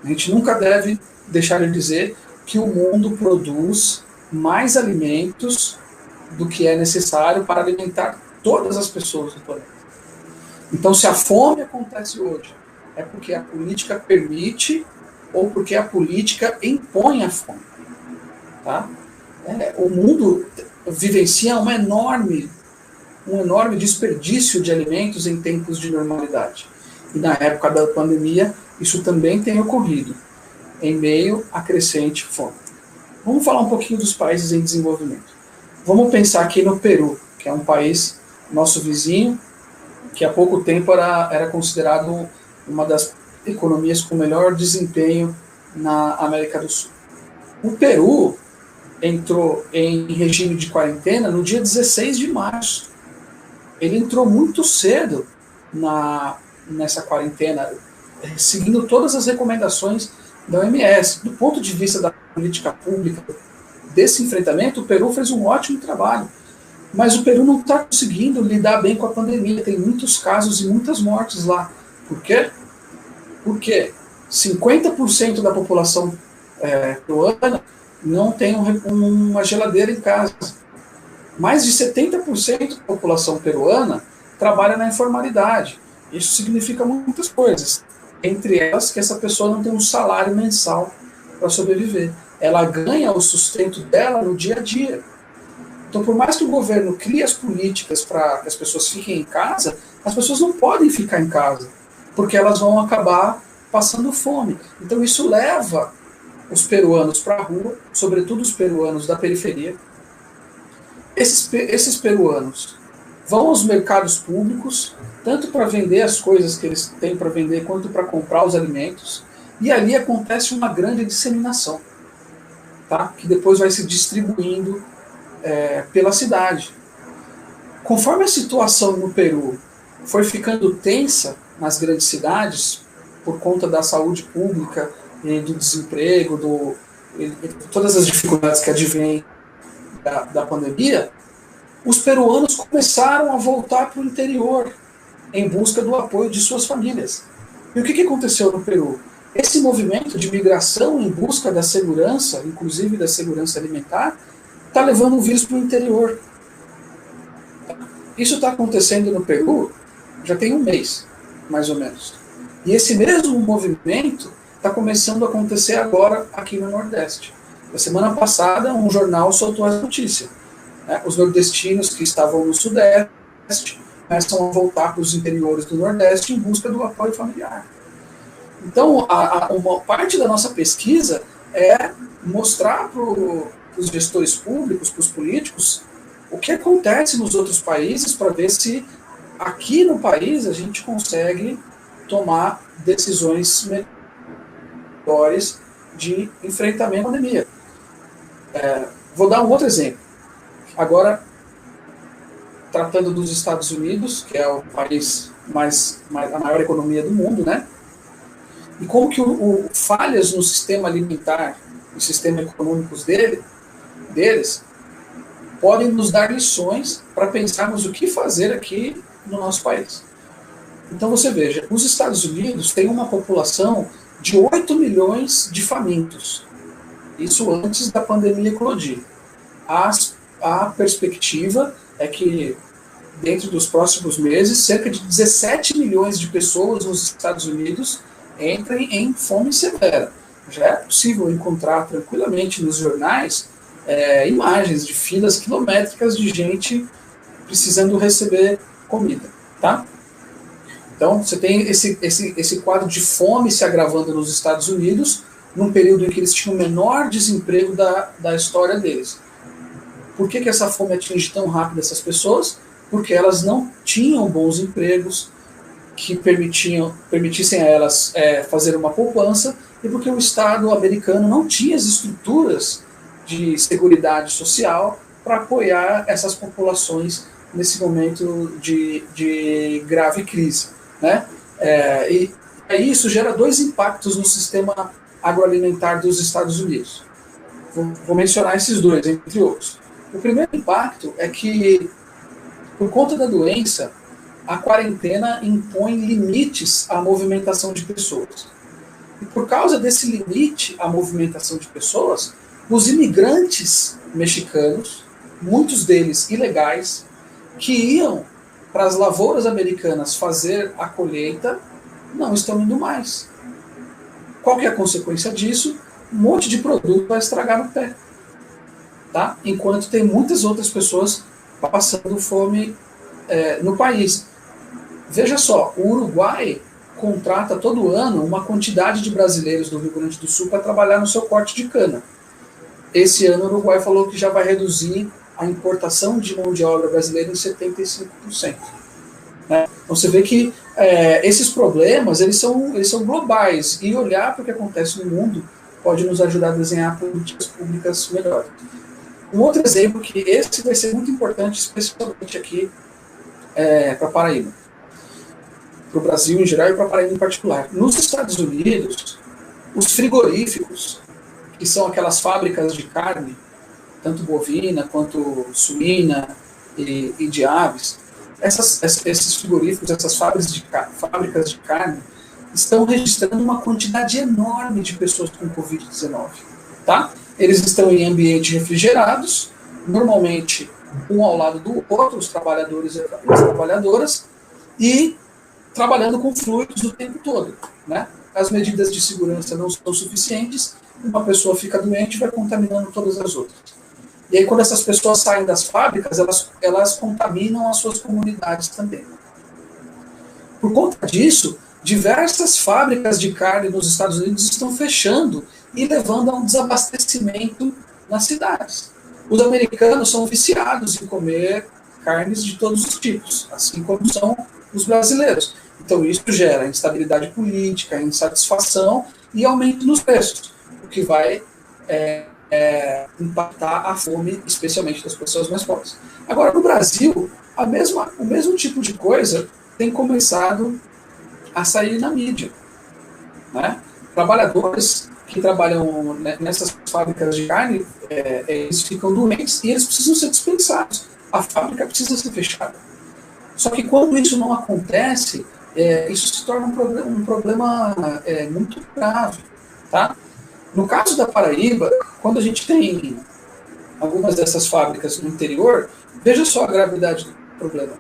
C: A gente nunca deve deixar de dizer que o mundo produz mais alimentos do que é necessário para alimentar todas as pessoas do planeta. Então, se a fome acontece hoje, é porque a política permite ou porque a política impõe a fome. Tá? O mundo vivencia um enorme desperdício de alimentos em tempos de normalidade. E na época da pandemia, isso também tem ocorrido, em meio à crescente fome. Vamos falar um pouquinho dos países em desenvolvimento. Vamos pensar aqui no Peru, que é um país nosso vizinho, que há pouco tempo era considerado uma das economias com melhor desempenho na América do Sul. O Peru entrou em regime de quarentena no dia 16 de março. Ele entrou muito cedo nessa quarentena, seguindo todas as recomendações da OMS. Do ponto de vista da política pública desse enfrentamento, o Peru fez um ótimo trabalho. Mas o Peru não está conseguindo lidar bem com a pandemia. Tem muitos casos e muitas mortes lá. Por quê? Porque 50% da população peruana não tem uma geladeira em casa. Mais de 70% da população peruana trabalha na informalidade. Isso significa muitas coisas. Entre elas, que essa pessoa não tem um salário mensal para sobreviver. Ela ganha o sustento dela no dia a dia. Então, por mais que o governo crie as políticas para que as pessoas fiquem em casa, as pessoas não podem ficar em casa, porque elas vão acabar passando fome. Então, isso leva os peruanos para a rua, sobretudo os peruanos da periferia. Esses peruanos vão aos mercados públicos, tanto para vender as coisas que eles têm para vender, quanto para comprar os alimentos, e ali acontece uma grande disseminação, tá? Que depois vai se distribuindo pela cidade. Conforme a situação no Peru foi ficando tensa nas grandes cidades, por conta da saúde pública e do desemprego, todas as dificuldades que advêm da pandemia, os peruanos começaram a voltar para o interior em busca do apoio de suas famílias. E o que aconteceu no Peru? Esse movimento de migração em busca da segurança, inclusive da segurança alimentar, está levando o vírus para o interior. Isso está acontecendo no Peru já tem um mês, mais ou menos. E esse mesmo movimento está começando a acontecer agora aqui no Nordeste. Na semana passada, um jornal soltou a notícia. Os nordestinos que estavam no Sudeste começam a voltar para os interiores do Nordeste em busca do apoio familiar. Então, uma parte da nossa pesquisa é mostrar para os gestores públicos, para os políticos, o que acontece nos outros países, para ver se aqui no país a gente consegue tomar decisões melhores de enfrentamento à pandemia. Vou dar um outro exemplo. Agora, tratando dos Estados Unidos, que é o país a maior economia do mundo, né? E como que falhas no sistema alimentar e sistema econômicos deles podem nos dar lições para pensarmos o que fazer aqui no nosso país. Então você veja, os Estados Unidos têm uma população de 8 milhões de famintos. Isso antes da pandemia eclodir. A perspectiva é que, dentro dos próximos meses, cerca de 17 milhões de pessoas nos Estados Unidos entrem em fome severa. Já é possível encontrar tranquilamente nos jornais imagens de filas quilométricas de gente precisando receber comida. Tá? Então, você tem esse quadro de fome se agravando nos Estados Unidos, num período em que eles tinham o menor desemprego da história deles. Por que essa fome atinge tão rápido essas pessoas? Porque elas não tinham bons empregos que permitissem a elas fazer uma poupança, e porque o Estado americano não tinha as estruturas de seguridade social para apoiar essas populações nesse momento de grave crise. Né? E aí isso gera dois impactos no sistema agroalimentar dos Estados Unidos. Vou mencionar esses dois, entre outros. O primeiro impacto é que, por conta da doença, a quarentena impõe limites à movimentação de pessoas. E por causa desse limite à movimentação de pessoas, os imigrantes mexicanos, muitos deles ilegais, que iam para as lavouras americanas fazer a colheita, não estão indo mais. Qual que é a consequência disso? Um monte de produto vai estragar no pé. Tá? Enquanto tem muitas outras pessoas passando fome no país. Veja só, o Uruguai contrata todo ano uma quantidade de brasileiros do Rio Grande do Sul para trabalhar no seu corte de cana. Esse ano o Uruguai falou que já vai reduzir a importação de mão de obra brasileira em 75%. Né? Então você vê que esses problemas eles são globais, e olhar para o que acontece no mundo pode nos ajudar a desenhar políticas públicas melhores. Um outro exemplo, que esse vai ser muito importante, especialmente aqui para Paraíba, para o Brasil em geral e para Paraíba em particular. Nos Estados Unidos, os frigoríficos, que são aquelas fábricas de carne, tanto bovina quanto suína e de aves, esses frigoríficos, essas fábricas de carne, estão registrando uma quantidade enorme de pessoas com Covid-19. Tá? Eles estão em ambientes refrigerados, normalmente um ao lado do outro, os trabalhadores e as trabalhadoras, e trabalhando com fluidos o tempo todo, né? As medidas de segurança não são suficientes, uma pessoa fica doente e vai contaminando todas as outras. E aí, quando essas pessoas saem das fábricas, elas contaminam as suas comunidades também. Por conta disso, diversas fábricas de carne nos Estados Unidos estão fechando e levando a um desabastecimento nas cidades. Os americanos são viciados em comer carnes de todos os tipos, assim como são os brasileiros. Então, isso gera instabilidade política, insatisfação e aumento nos preços, o que vai impactar a fome, especialmente das pessoas mais pobres. Agora, no Brasil, o mesmo tipo de coisa tem começado a sair na mídia, né? Trabalhadores que trabalham nessas fábricas de carne, eles ficam doentes e eles precisam ser dispensados. A fábrica precisa ser fechada. Só que quando isso não acontece, isso se torna um problema muito grave, tá? No caso da Paraíba, quando a gente tem algumas dessas fábricas no interior, veja só a gravidade do problema.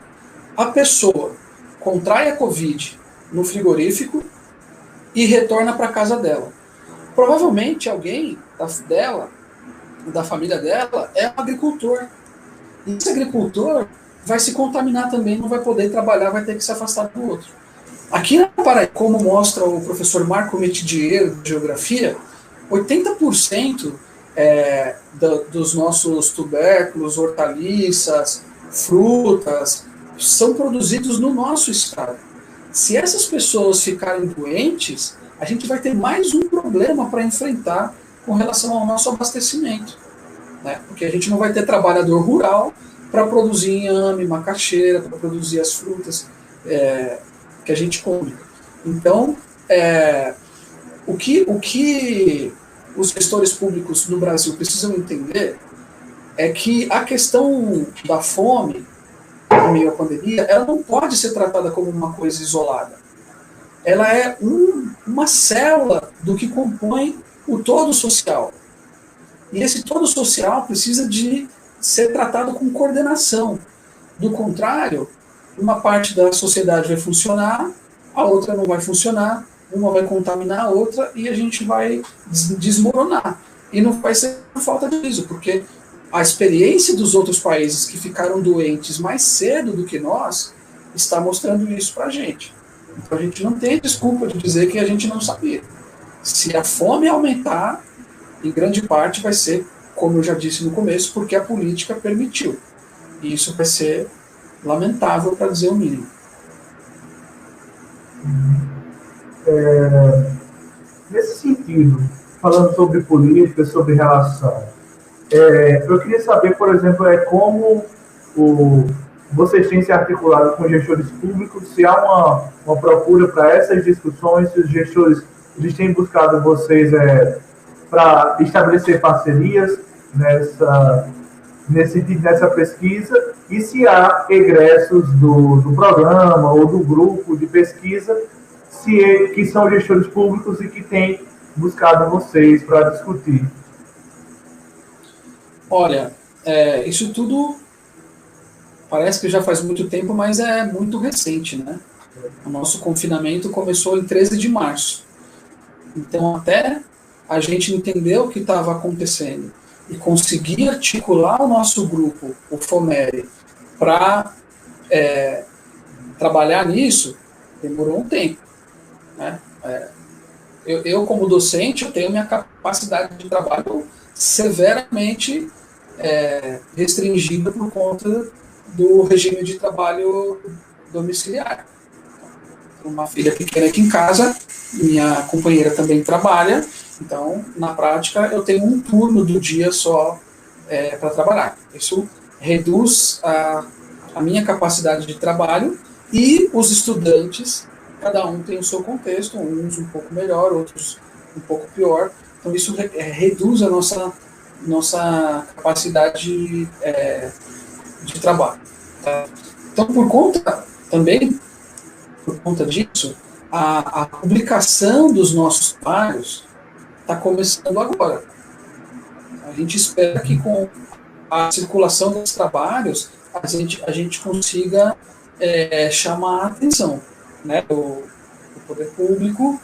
C: A pessoa contrai a Covid no frigorífico e retorna para a casa dela. Provavelmente alguém da família dela, é um agricultor. E esse agricultor vai se contaminar também, não vai poder trabalhar, vai ter que se afastar do outro. Aqui na Paraíba, como mostra o professor Marco Metidiero, de Geografia, 80% dos nossos tubérculos, hortaliças, frutas, são produzidos no nosso estado. Se essas pessoas ficarem doentes, a gente vai ter mais um problema para enfrentar com relação ao nosso abastecimento, né? Porque a gente não vai ter trabalhador rural para produzir inhame, macaxeira, para produzir as frutas que a gente come. Então, o que os gestores públicos no Brasil precisam entender é que a questão da fome, em meio à pandemia, ela não pode ser tratada como uma coisa isolada. Ela é uma célula do que compõe o todo social. E esse todo social precisa de ser tratado com coordenação. Do contrário, uma parte da sociedade vai funcionar, a outra não vai funcionar, uma vai contaminar a outra e a gente vai desmoronar. E não vai ser por falta disso, porque a experiência dos outros países que ficaram doentes mais cedo do que nós está mostrando isso para a gente. Então a gente não tem desculpa de dizer que a gente não sabia. Se a fome aumentar, em grande parte vai ser, como eu já disse no começo, porque a política permitiu. E isso vai ser lamentável, para dizer o mínimo.
A: Nesse sentido, falando sobre política, sobre relação, eu queria saber, por exemplo, como vocês têm se articulado com gestores públicos, se há uma procura para essas discussões, se os gestores eles têm buscado vocês para estabelecer parcerias nessa pesquisa, e se há egressos do programa ou do grupo de pesquisa que são gestores públicos e que têm buscado vocês para discutir.
C: Olha, isso tudo parece que já faz muito tempo, mas é muito recente, né? O nosso confinamento começou em 13 de março. Então, até a gente entender o que estava acontecendo e conseguir articular o nosso grupo, o FOMERE, para trabalhar nisso, demorou um tempo, né? Eu, como docente, eu tenho minha capacidade de trabalho severamente restringida por conta do regime de trabalho domiciliar. Uma filha pequena aqui em casa, minha companheira também trabalha, então, na prática, eu tenho um turno do dia só para trabalhar. Isso reduz a minha capacidade de trabalho, e os estudantes, cada um tem o seu contexto, uns um pouco melhor, outros um pouco pior, então isso reduz a nossa capacidade de trabalho. Tá? Então, por conta disso, a publicação dos nossos trabalhos está começando agora. A gente espera que com a circulação dos trabalhos a gente consiga chamar a atenção, né, do poder público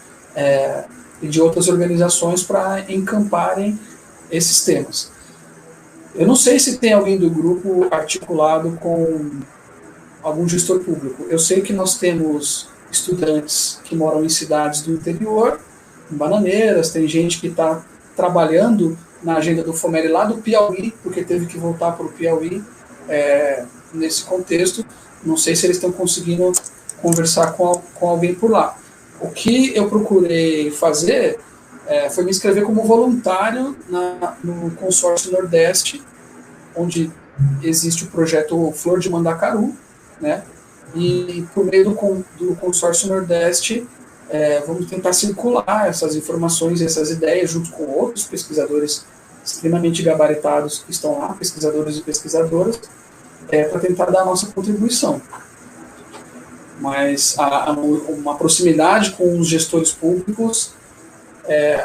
C: e de outras organizações para encamparem esses temas. Eu não sei se tem alguém do grupo articulado com algum gestor público. Eu sei que nós temos estudantes que moram em cidades do interior, em Bananeiras, tem gente que está trabalhando na agenda do FOMERE lá do Piauí, porque teve que voltar para o Piauí nesse contexto. Não sei se eles estão conseguindo conversar com alguém por lá. O que eu procurei fazer foi me inscrever como voluntário no consórcio Nordeste, onde existe o projeto Flor de Mandacaru, né? E por meio do consórcio Nordeste, vamos tentar circular essas informações, essas ideias, junto com outros pesquisadores extremamente gabaritados que estão lá, pesquisadores e pesquisadoras, para tentar dar a nossa contribuição. Mas uma proximidade com os gestores públicos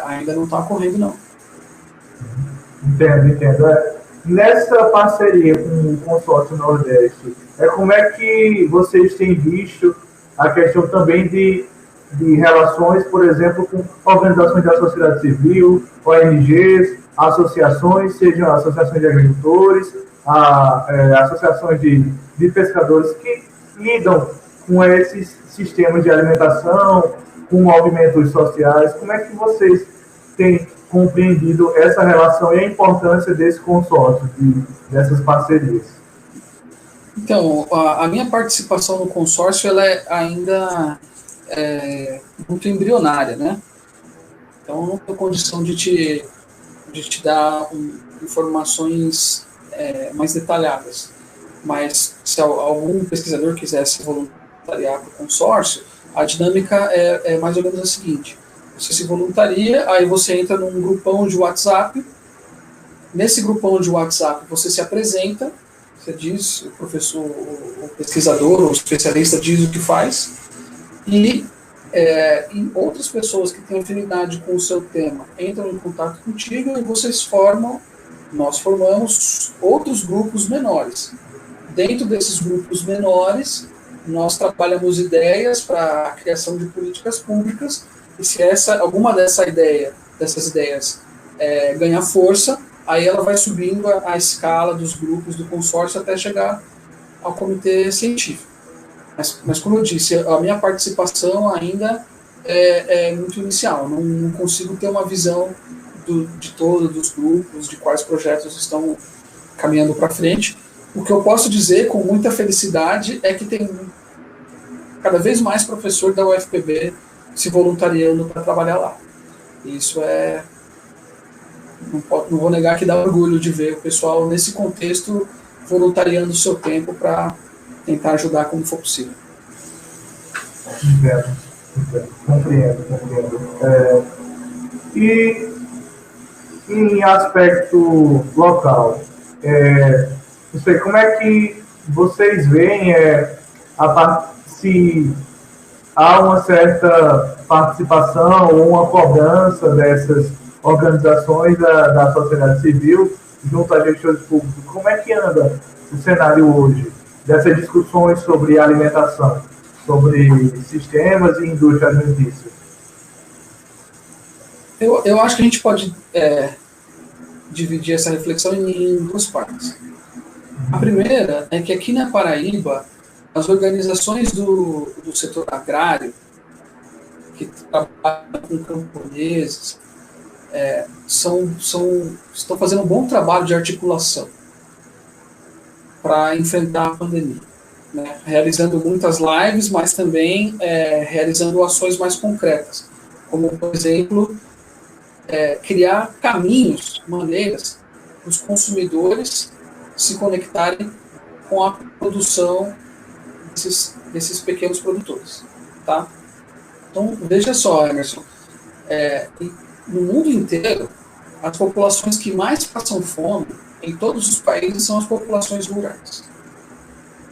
C: ainda não está ocorrendo, não.
A: Entendo. Nessa parceria com o consórcio Nordeste, como é que vocês têm visto a questão também de relações, por exemplo, com organizações da sociedade civil, ONGs, associações, sejam associações de agricultores, associações de pescadores que lidam com esses sistemas de alimentação, com movimentos sociais? Como é que vocês têm compreendido essa relação e a importância desse consórcio, dessas parcerias?
C: Então, a minha participação no consórcio ela é ainda muito embrionária, né? Então, eu não tenho condição de te dar informações mais detalhadas. Mas, se algum pesquisador quiser se voluntariar para o consórcio, a dinâmica é mais ou menos a seguinte: você se voluntaria, aí você entra num grupão de WhatsApp. Nesse grupão de WhatsApp, você se apresenta, você diz, o professor, o pesquisador, o especialista diz o que faz, e outras pessoas que têm afinidade com o seu tema entram em contato contigo e nós formamos outros grupos menores. Dentro desses grupos menores, nós trabalhamos ideias para a criação de políticas públicas, e se alguma dessas ideias ganhar força, aí ela vai subindo a escala dos grupos do consórcio até chegar ao comitê científico. Mas como eu disse, a minha participação ainda é muito inicial, não consigo ter uma visão de todos os grupos, de quais projetos estão caminhando para frente. O que eu posso dizer com muita felicidade é que tem cada vez mais professor da UFPB se voluntariando para trabalhar lá. Isso não vou negar que dá orgulho de ver o pessoal nesse contexto voluntariando o seu tempo para tentar ajudar como for possível.
A: Compreendo. E em aspecto local, não sei, como é que vocês veem se há uma certa participação ou uma cobrança dessas organizações da sociedade civil junto a gestores públicos? Como é que anda o cenário hoje dessas discussões sobre alimentação, sobre sistemas e indústria alimentícia?
C: Eu acho que a gente pode dividir essa reflexão em duas partes. A primeira é que aqui na Paraíba, as organizações do setor agrário, que trabalham com camponeses, estão fazendo um bom trabalho de articulação para enfrentar a pandemia, né? Realizando muitas lives, mas também realizando ações mais concretas, como, por exemplo, criar caminhos, maneiras para os consumidores se conectarem com a produção desses pequenos produtores, tá? Então, veja só, Emerson, no mundo inteiro, as populações que mais passam fome em todos os países são as populações rurais,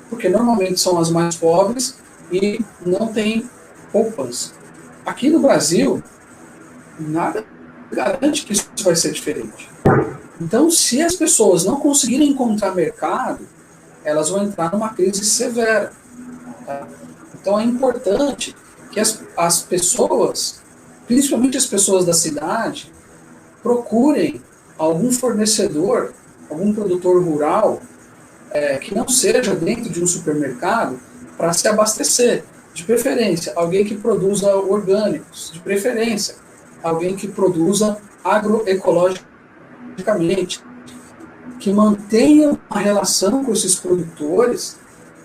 C: porque normalmente são as mais pobres e não têm poupança. Aqui no Brasil, nada garante que isso vai ser diferente. Então, se as pessoas não conseguirem encontrar mercado, elas vão entrar numa crise severa. Tá? Então, é importante que as pessoas, principalmente as pessoas da cidade, procurem algum fornecedor, algum produtor rural, que não seja dentro de um supermercado, para se abastecer. De preferência, alguém que produza orgânicos, de preferência, alguém que produza agroecologicamente, que mantenha uma relação com esses produtores,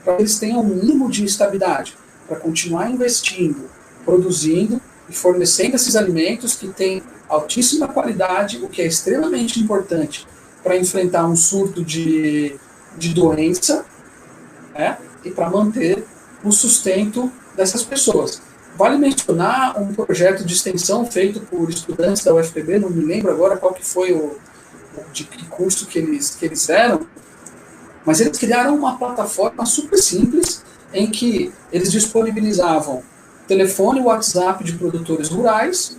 C: para que eles tenham um mínimo de estabilidade, para continuar investindo, produzindo e fornecendo esses alimentos que têm altíssima qualidade, o que é extremamente importante para enfrentar um surto de doença, né, e para manter o sustento dessas pessoas. Vale mencionar um projeto de extensão feito por estudantes da UFPB, não me lembro agora qual que foi de que curso que eles eram, mas eles criaram uma plataforma super simples em que eles disponibilizavam telefone e WhatsApp de produtores rurais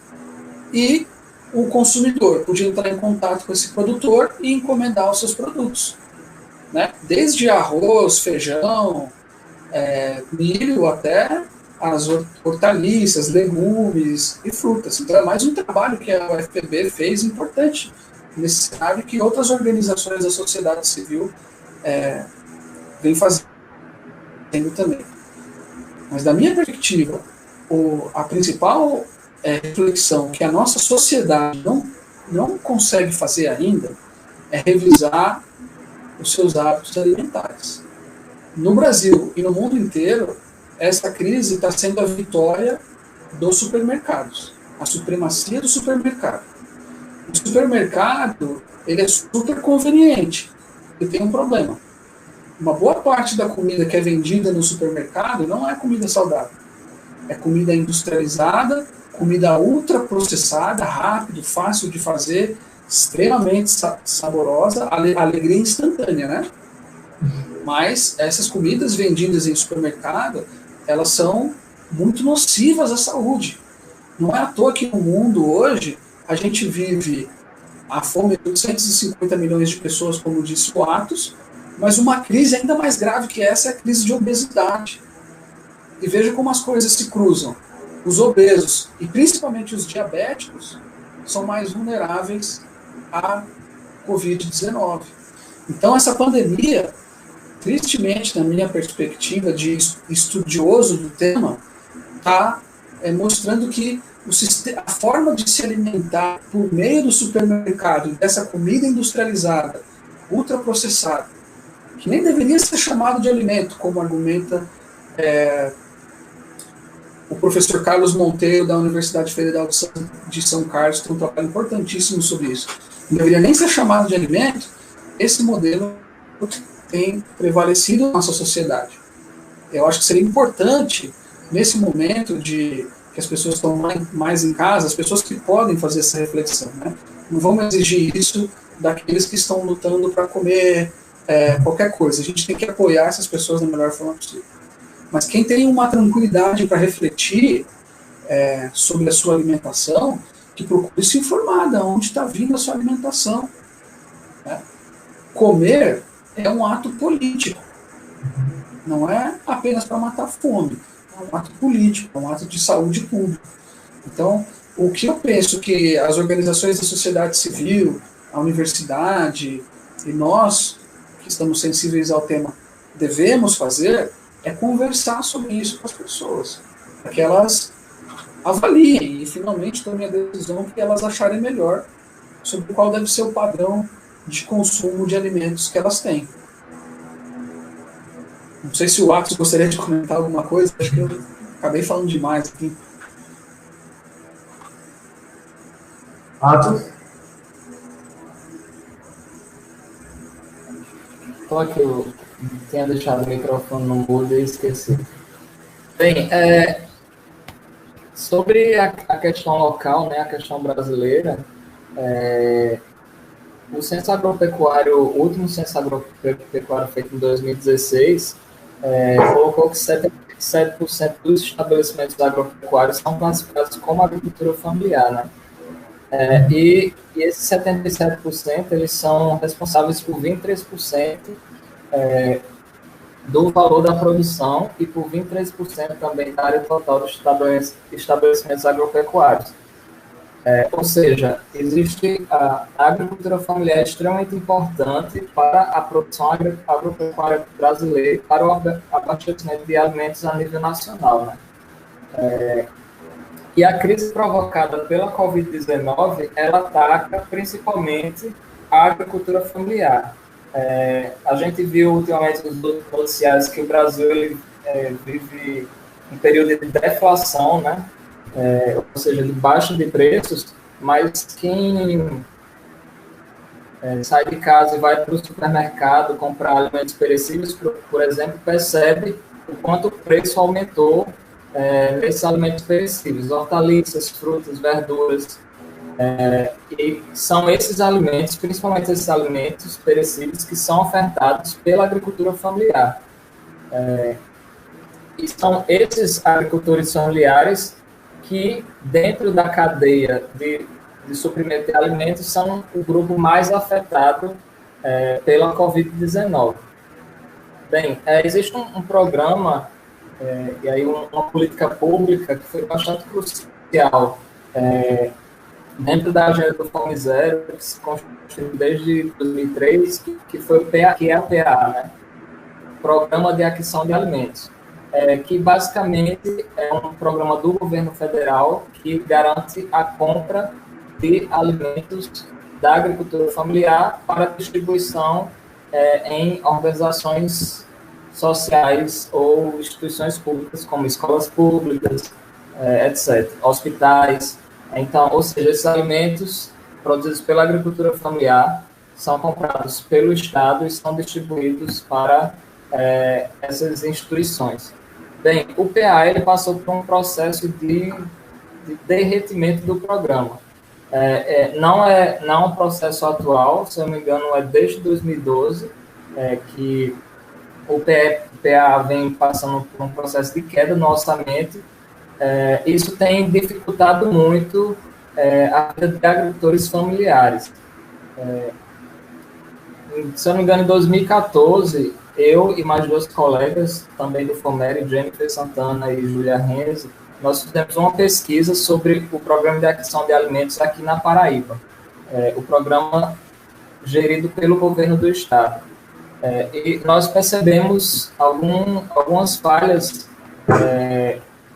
C: e o consumidor podia entrar em contato com esse produtor e encomendar os seus produtos, né? Desde arroz, feijão, milho até as hortaliças, legumes e frutas. Então é mais um trabalho que a UFPB fez importante nesse cenário que outras organizações da sociedade civil vêm fazendo também. Mas da minha perspectiva, a principal reflexão que a nossa sociedade não consegue fazer ainda é revisar os seus hábitos alimentares. No Brasil e no mundo inteiro, essa crise está sendo a vitória dos supermercados, a supremacia do supermercado. O supermercado, ele é super conveniente, ele tem um problema. Uma boa parte da comida que é vendida no supermercado não é comida saudável. É comida industrializada, comida ultraprocessada, rápido, fácil de fazer, extremamente saborosa, alegria instantânea, né? Mas essas comidas vendidas em supermercado, elas são muito nocivas à saúde. Não é à toa que no mundo hoje a gente vive a fome de 850 milhões de pessoas, como disse o Atos, mas uma crise ainda mais grave que essa é a crise de obesidade. E veja como as coisas se cruzam. Os obesos, e principalmente os diabéticos, são mais vulneráveis à Covid-19. Então, essa pandemia, tristemente, na minha perspectiva de estudioso do tema, está mostrando que a forma de se alimentar por meio do supermercado, dessa comida industrializada, ultraprocessada, que nem deveria ser chamado de alimento, como argumenta o professor Carlos Monteiro, da Universidade Federal de São Carlos, tem um trabalho importantíssimo sobre isso. Não deveria nem ser chamado de alimento. Esse modelo tem prevalecido na nossa sociedade. Eu acho que seria importante, nesse momento que as pessoas estão mais em casa, as pessoas que podem fazer essa reflexão, né? Não vamos exigir isso daqueles que estão lutando para comer qualquer coisa. A gente tem que apoiar essas pessoas da melhor forma possível. Mas quem tem uma tranquilidade para refletir sobre a sua alimentação, que procure se informar de onde está vindo a sua alimentação. Né? Comer é um ato político. Não é apenas para matar fome. É um ato político, é um ato de saúde pública. Então, o que eu penso que as organizações da sociedade civil, a universidade e nós, que estamos sensíveis ao tema, devemos fazer é conversar sobre isso com as pessoas, para que elas avaliem e finalmente tomem a decisão que elas acharem melhor sobre qual deve ser o padrão de consumo de alimentos que elas têm. Não sei se o Atos gostaria de comentar alguma coisa, acho que eu acabei falando demais aqui.
A: Atos?
D: Só que eu tinha deixado o microfone no mudo e esqueci. Bem, sobre a questão local, né, a questão brasileira, o censo agropecuário, o último censo agropecuário feito em 2016, colocou que 77% dos estabelecimentos agropecuários são classificados como agricultura familiar, né? E esses 77%, eles são responsáveis por 23% do valor da produção e por 23% também da área total dos estabelecimentos agropecuários. Ou seja, existe a agricultura familiar extremamente importante para a produção agropecuária brasileira e para o abastecimento de alimentos a nível nacional, né? E a crise provocada pela Covid-19, ela ataca principalmente a agricultura familiar. A gente viu ultimamente nos noticiários que o Brasil ele, vive um período de deflação, né? Ou seja, de baixa de preços, mas quem sai de casa e vai para o supermercado comprar alimentos perecíveis, por exemplo, percebe o quanto o preço aumentou nesses alimentos perecíveis, hortaliças, frutas, verduras, e são esses alimentos, principalmente esses alimentos perecíveis, que são ofertados pela agricultura familiar. E são esses agricultores familiares que, dentro da cadeia de suprimento de alimentos, são o grupo mais afetado pela Covid-19. Bem, existe um programa, e aí uma política pública que foi bastante crucial dentro da agenda do Fome Zero, que se construiu desde 2003, que foi o PA, que é o PA, né? Programa de Aquisição de Alimentos. Que basicamente é um programa do governo federal que garante a compra de alimentos da agricultura familiar para distribuição em organizações sociais ou instituições públicas, como escolas públicas, etc., hospitais. Então, ou seja, esses alimentos produzidos pela agricultura familiar são comprados pelo Estado e são distribuídos para essas instituições. Bem, o PA ele passou por um processo de derretimento do programa. Não é um processo atual, se eu não me engano, é desde 2012 que o PA vem passando por um processo de queda no orçamento. Isso tem dificultado muito a vida de agricultores familiares. Se eu não me engano, em 2014, eu e mais duas colegas, também do FOMERE, Jennifer Santana e Julia Renzi, nós fizemos uma pesquisa sobre o Programa de Aquisição de Alimentos aqui na Paraíba, o programa gerido pelo governo do Estado. E nós percebemos algumas falhas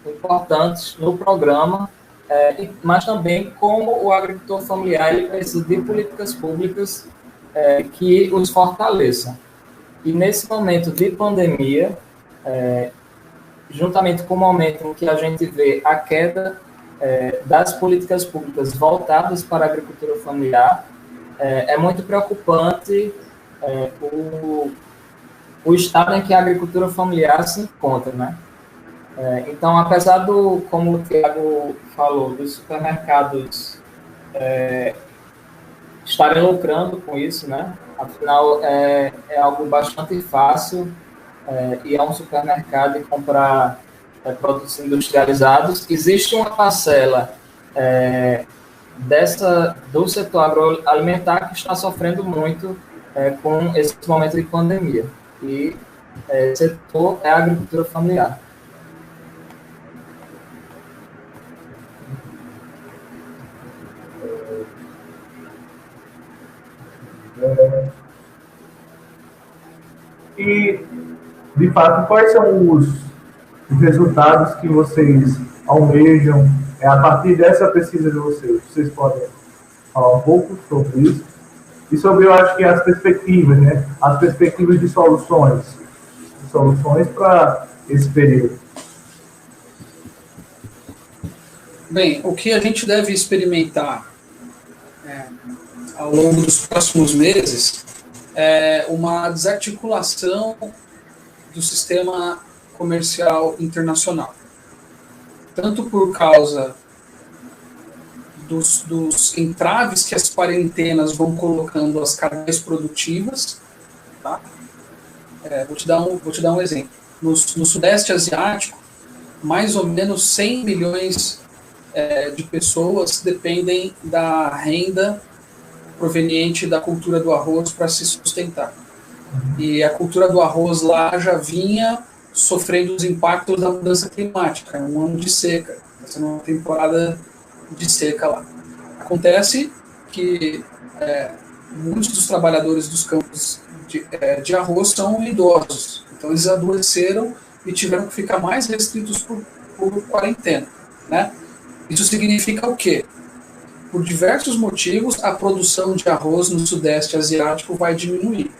D: importantes no programa, mas também como o agricultor familiar ele precisa de políticas públicas que os fortaleçam. E nesse momento de pandemia, juntamente com o momento em que a gente vê a queda das políticas públicas voltadas para a agricultura familiar, é muito preocupante o estado em que a agricultura familiar se encontra, né? Então, apesar como o Thiago falou, dos supermercados estarem lucrando com isso, né? Afinal, é algo bastante fácil ir a um supermercado e comprar produtos industrializados. Existe uma parcela do setor agroalimentar que está sofrendo muito com esse momento de pandemia. E esse setor é a agricultura familiar.
A: E, de fato, quais são os resultados que vocês almejam a partir dessa pesquisa de vocês? Vocês podem falar um pouco sobre isso? E sobre, eu acho que as perspectivas, né? As perspectivas de soluções para esse período.
C: Bem, o que a gente deve experimentar ao longo dos próximos meses é uma desarticulação do sistema comercial internacional. Tanto por causa dos entraves que as quarentenas vão colocando às cadeias produtivas. Tá? Vou te dar um exemplo. No Sudeste Asiático, mais ou menos 100 milhões de pessoas dependem da renda proveniente da cultura do arroz para se sustentar. E a cultura do arroz lá já vinha sofrendo os impactos da mudança climática, é um ano de seca, essa é uma temporada de seca lá. Acontece que muitos dos trabalhadores dos campos de arroz são idosos, então eles adoeceram e tiveram que ficar mais restritos por quarentena, né? Isso significa o quê? Por diversos motivos, a produção de arroz no Sudeste Asiático vai diminuir.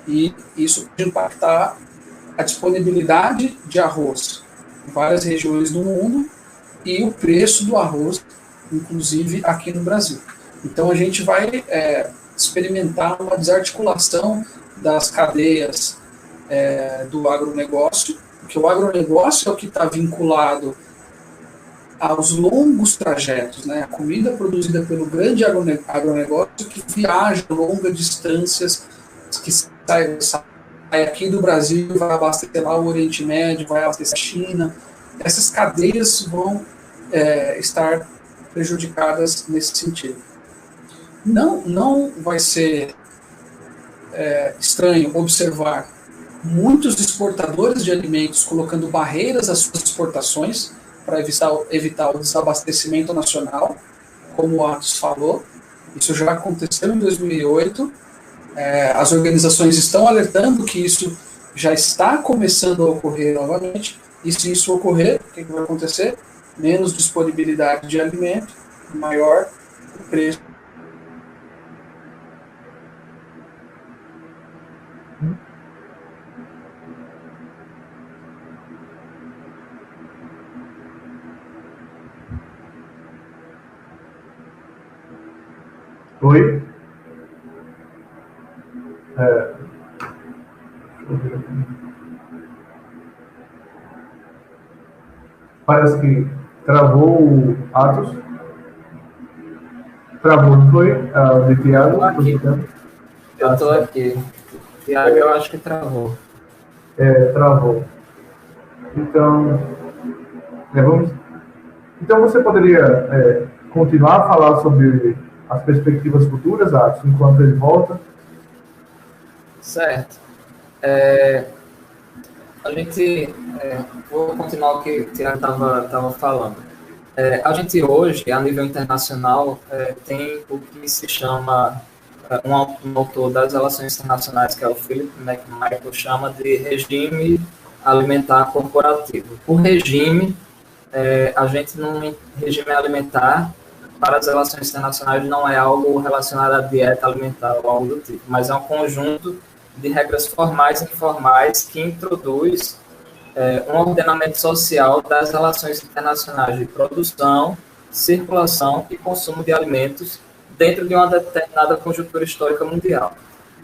C: E isso pode impactar a disponibilidade de arroz em várias regiões do mundo e o preço do arroz, inclusive aqui no Brasil. Então a gente vai experimentar uma desarticulação das cadeias do agronegócio, porque o agronegócio é o que está vinculado aos longos trajetos, né? A comida produzida pelo grande agronegócio que viaja longas distâncias, que sai aqui do Brasil, vai abastecer lá o Oriente Médio, vai abastecer a China. Essas cadeias vão estar prejudicadas nesse sentido. Não vai ser estranho observar muitos exportadores de alimentos colocando barreiras às suas exportações para evitar o desabastecimento nacional, como o Atos falou. Isso já aconteceu em 2008. As organizações estão alertando que isso já está começando a ocorrer novamente, e se isso ocorrer, o que vai acontecer? Menos disponibilidade de alimento, maior o preço.
A: Oi? Parece que travou o Atos. Travou, não foi? De Tiago?
D: Eu estou aqui. Tiago, eu acho que travou.
A: Travou. Então, então você poderia continuar a falar sobre as perspectivas futuras, Atos, enquanto ele volta?
D: Certo. A gente, vou continuar o que o Tiago estava falando. A gente hoje, a nível internacional, tem o que se chama, um autor das relações internacionais, que é o Philip McMichael, chama de regime alimentar corporativo. O regime, a gente não regime alimentar para as relações internacionais não é algo relacionado à dieta alimentar ou algo do tipo, mas é um conjunto de regras formais e informais que introduz um ordenamento social das relações internacionais de produção, circulação e consumo de alimentos dentro de uma determinada conjuntura histórica mundial.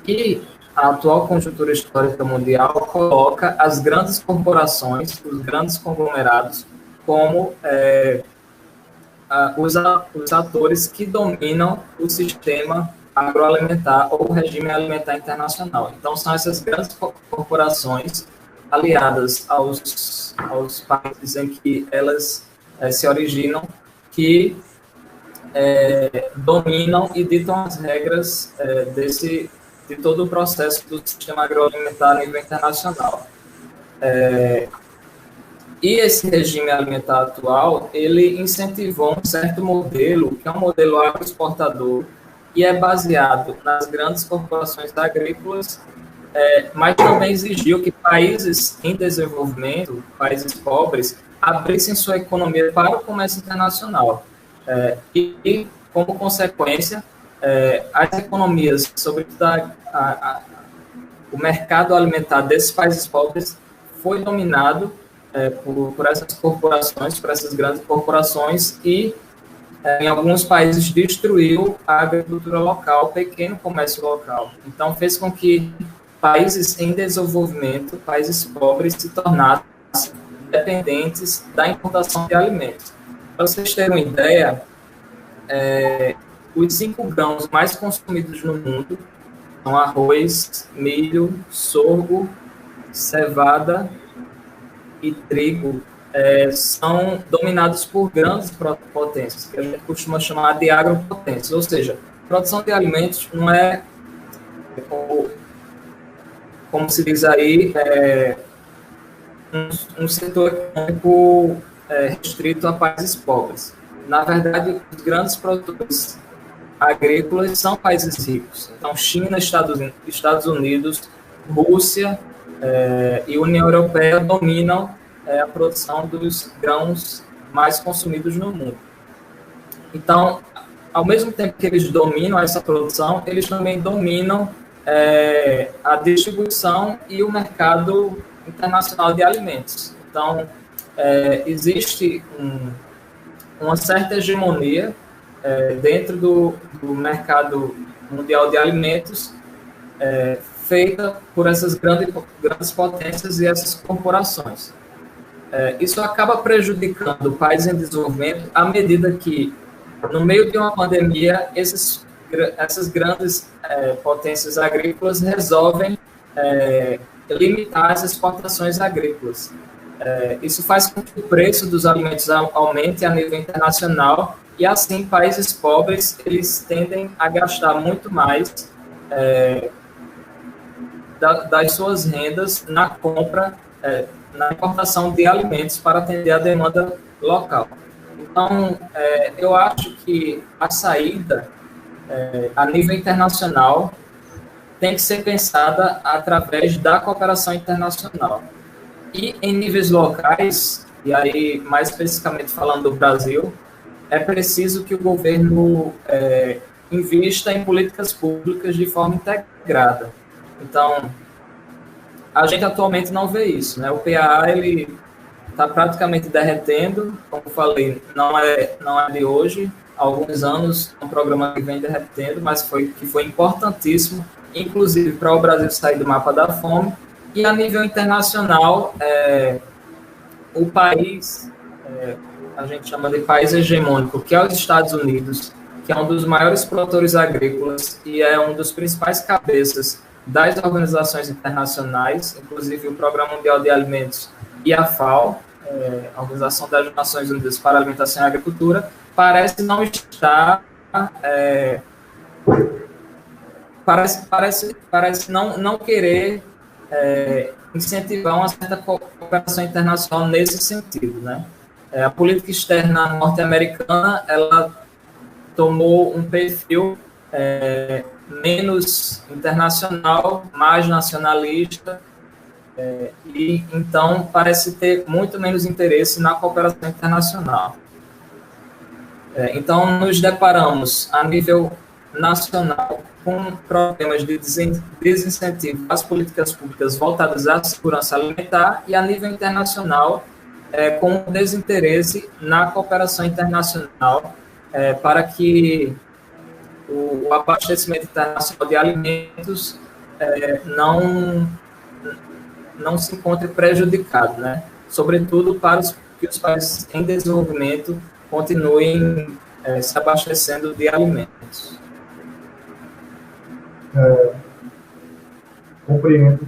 D: E a atual conjuntura histórica mundial coloca as grandes corporações, os grandes conglomerados, como os atores que dominam o sistema agroalimentar ou o regime alimentar internacional. Então, são essas grandes corporações aliadas aos países em que elas se originam, que dominam e ditam as regras de todo o processo do sistema agroalimentar a nível internacional. E esse regime alimentar atual, ele incentivou um certo modelo, que é um modelo agroexportador, e é baseado nas grandes corporações agrícolas, mas também exigiu que países em desenvolvimento, países pobres, abrissem sua economia para o comércio internacional. E como consequência, as economias, sobretudo o mercado alimentar desses países pobres, foi dominado por essas corporações, por essas grandes corporações, e em alguns países destruiu a agricultura local, o pequeno comércio local. Então fez com que países em desenvolvimento, países pobres, se tornassem dependentes da importação de alimentos. Para vocês terem uma ideia, os 5 grãos mais consumidos no mundo são arroz, milho, sorgo, cevada e trigo, são dominados por grandes potências, que a gente costuma chamar de agropotências, ou seja, produção de alimentos não é, como se diz aí, um setor econômico restrito a países pobres. Na verdade, os grandes produtores agrícolas são países ricos. Então, China, Estados Unidos, Rússia e União Europeia dominam a produção dos grãos mais consumidos no mundo. Então, ao mesmo tempo que eles dominam essa produção, eles também dominam a distribuição e o mercado internacional de alimentos. Então, existe uma certa hegemonia dentro do mercado mundial de alimentos feita por essas grandes potências e essas corporações. Isso acaba prejudicando países em desenvolvimento à medida que, no meio de uma pandemia, essas grandes potências agrícolas resolvem limitar as exportações agrícolas. Isso faz com que o preço dos alimentos aumente a nível internacional e, assim, países pobres eles tendem a gastar muito mais das suas rendas na compra, na importação de alimentos para atender a demanda local. Então, eu acho que a saída a nível internacional tem que ser pensada através da cooperação internacional. E em níveis locais, e aí mais especificamente falando do Brasil, é preciso que o governo invista em políticas públicas de forma integrada. Então, a gente atualmente não vê isso, né? O PAA, ele está praticamente derretendo, como falei, não é de hoje, há alguns anos, é um programa que vem derretendo, mas que foi importantíssimo, inclusive para o Brasil sair do mapa da fome. E a nível internacional, o país, a gente chama de país hegemônico, que é os Estados Unidos, que é um dos maiores produtores agrícolas e é um dos principais cabeças das organizações internacionais, inclusive o Programa Mundial de Alimentos e a FAO, a Organização das Nações Unidas para a Alimentação e a Agricultura, parece não estar... parece não querer incentivar uma certa cooperação internacional nesse sentido, né? A política externa norte-americana, ela tomou um perfil menos internacional, mais nacionalista, e então parece ter muito menos interesse na cooperação internacional. Então, nos deparamos a nível nacional com problemas de desincentivo às políticas públicas voltadas à segurança alimentar e a nível internacional com desinteresse na cooperação internacional para que o abastecimento internacional de alimentos não se encontre prejudicado, né? Sobretudo para que os países em desenvolvimento continuem se abastecendo de alimentos.
A: Compreendo.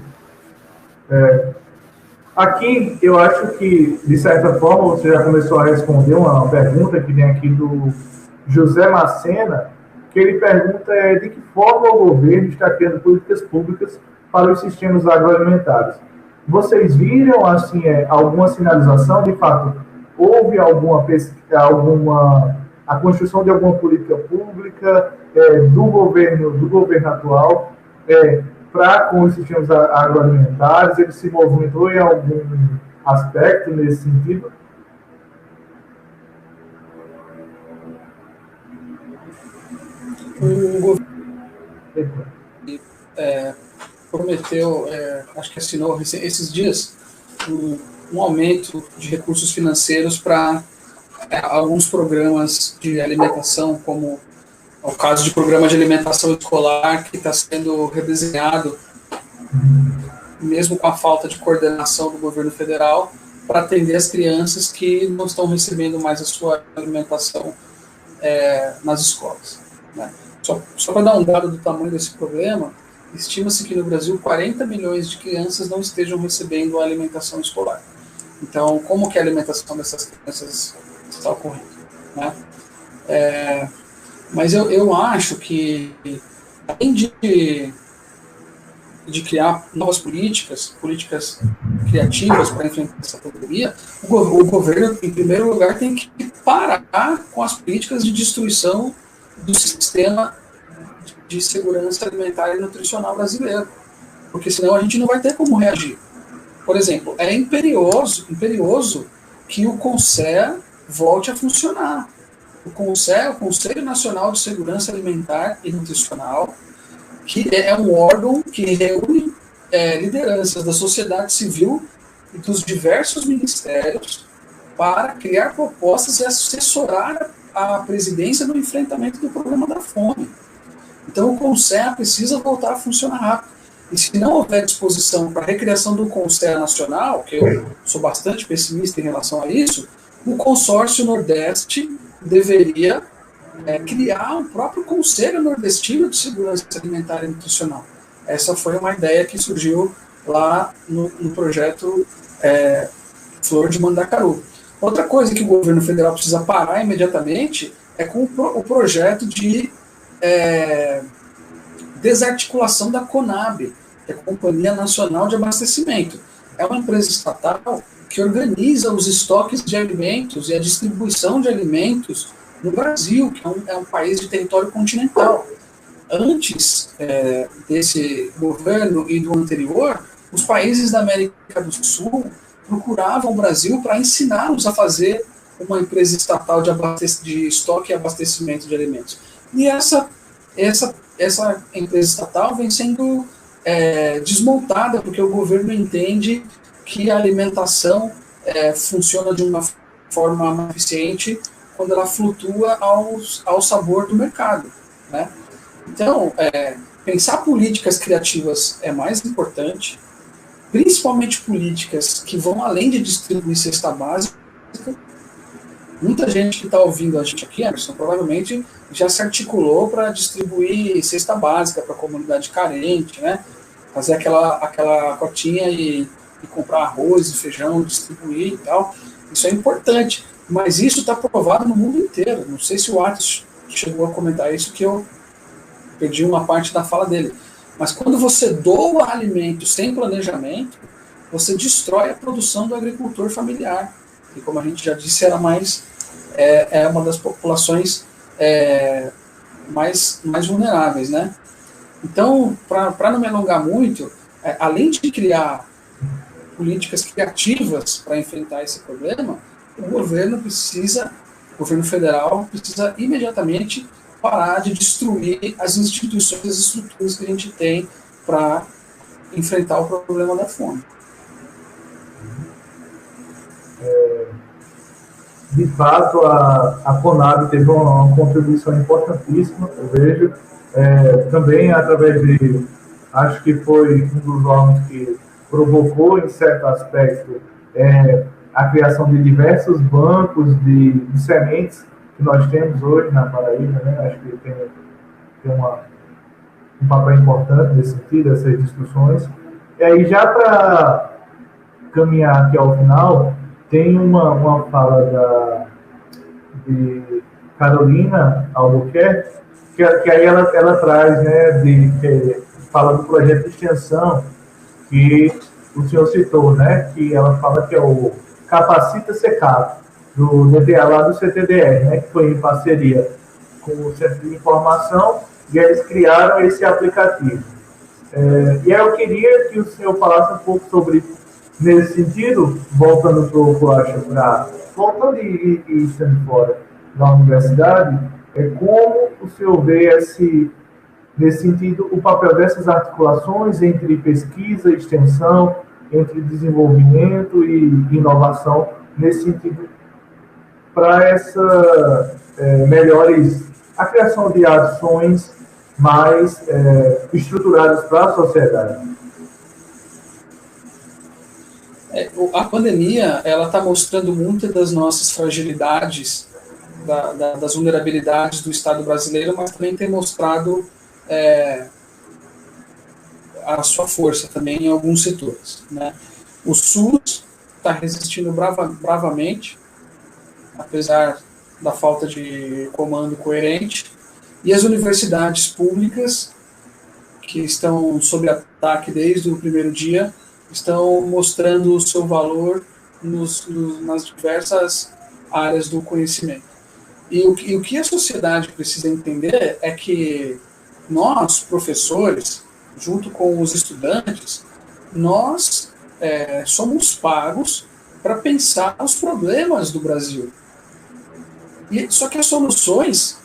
A: Aqui, eu acho que, de certa forma, você já começou a responder uma pergunta que vem aqui do José Macena, que ele pergunta de que forma o governo está criando políticas públicas para os sistemas agroalimentares. Vocês viram, assim, alguma sinalização, de fato, houve a construção de alguma política pública do governo atual para com os sistemas agroalimentares? Ele se movimentou em algum aspecto nesse sentido?
C: O governo prometeu, acho que assinou esses dias, um aumento de recursos financeiros para alguns programas de alimentação, como o caso de programa de alimentação escolar, que está sendo redesenhado, mesmo com a falta de coordenação do governo federal, para atender as crianças que não estão recebendo mais a sua alimentação nas escolas, né? Só para dar um dado do tamanho desse problema, estima-se que no Brasil 40 milhões de crianças não estejam recebendo a alimentação escolar. Então, como que a alimentação dessas crianças está ocorrendo, né? Mas eu acho que, além de criar novas políticas criativas para enfrentar essa pandemia, o governo, em primeiro lugar, tem que parar com as políticas de destruição do sistema de segurança alimentar e nutricional brasileiro, porque senão a gente não vai ter como reagir. Por exemplo, é imperioso que o CONSEA volte a funcionar. O CONSEA, o Conselho Nacional de Segurança Alimentar e Nutricional, que é um órgão que reúne lideranças da sociedade civil e dos diversos ministérios para criar propostas e assessorar a presidência no enfrentamento do problema da fome. Então, o CONSEA precisa voltar a funcionar rápido. E se não houver disposição para a recriação do CONSEA nacional, que eu sou bastante pessimista em relação a isso, o consórcio Nordeste deveria criar um próprio Conselho Nordestino de Segurança Alimentar e Nutricional. Essa foi uma ideia que surgiu lá no projeto Flor de Mandacaru. Outra coisa que o governo federal precisa parar imediatamente é com o projeto de desarticulação da CONAB, que é a Companhia Nacional de Abastecimento. É uma empresa estatal que organiza os estoques de alimentos e a distribuição de alimentos no Brasil, que é um país de território continental. Antes desse governo e do anterior, os países da América do Sul procuravam o Brasil para ensiná-los a fazer uma empresa estatal de estoque e abastecimento de alimentos. E essa empresa estatal vem sendo desmontada, porque o governo entende que a alimentação funciona de uma forma mais eficiente quando ela flutua ao sabor do mercado, né? Então, pensar políticas criativas é mais importante, principalmente políticas que vão além de distribuir cesta básica. Muita gente que está ouvindo a gente aqui, Emerson, provavelmente já se articulou para distribuir cesta básica para a comunidade carente, né? Fazer aquela cotinha e comprar arroz e feijão, distribuir e tal. Isso é importante, mas isso está provado no mundo inteiro. Não sei se o Atos chegou a comentar isso, que eu perdi uma parte da fala dele. Mas quando você doa alimentos sem planejamento, você destrói a produção do agricultor familiar. E como a gente já disse, era uma das populações mais vulneráveis, né? Então, para não me alongar muito, além de criar políticas criativas para enfrentar esse problema, o governo federal precisa imediatamente parar de destruir as instituições e as estruturas que a gente tem para enfrentar o problema da fome.
A: De fato, a CONAB teve uma contribuição importantíssima, eu vejo, também através acho que foi um dos órgãos que provocou, em certo aspecto, a criação de diversos bancos de sementes que nós temos hoje na Paraíba, né? Acho que tem um papel importante nesse sentido, essas discussões. E aí, já para caminhar aqui ao final, tem uma fala de Carolina Albuquerque, que aí ela traz, né, fala do projeto de extensão que o senhor citou, né, que ela fala que é o Capacita Secap, do DTA lá do CTDR, né, que foi em parceria com o Centro de Informação, e eles criaram esse aplicativo. E aí eu queria que o senhor falasse um pouco sobre, nesse sentido, voltando voltando e estando fora da universidade, como o senhor vê nesse sentido, o papel dessas articulações entre pesquisa e extensão, entre desenvolvimento e inovação, nesse sentido, para a criação de ações mais estruturadas para a sociedade.
C: A pandemia, ela está mostrando muitas das nossas fragilidades, das vulnerabilidades do Estado brasileiro, mas também tem mostrado a sua força também em alguns setores, né? O SUS está resistindo bravamente, apesar da falta de comando coerente, e as universidades públicas, que estão sob ataque desde o primeiro dia, estão mostrando o seu valor nas diversas áreas do conhecimento. E o que a sociedade precisa entender é que nós, professores, junto com os estudantes, nós somos pagos para pensar os problemas do Brasil. Só que as soluções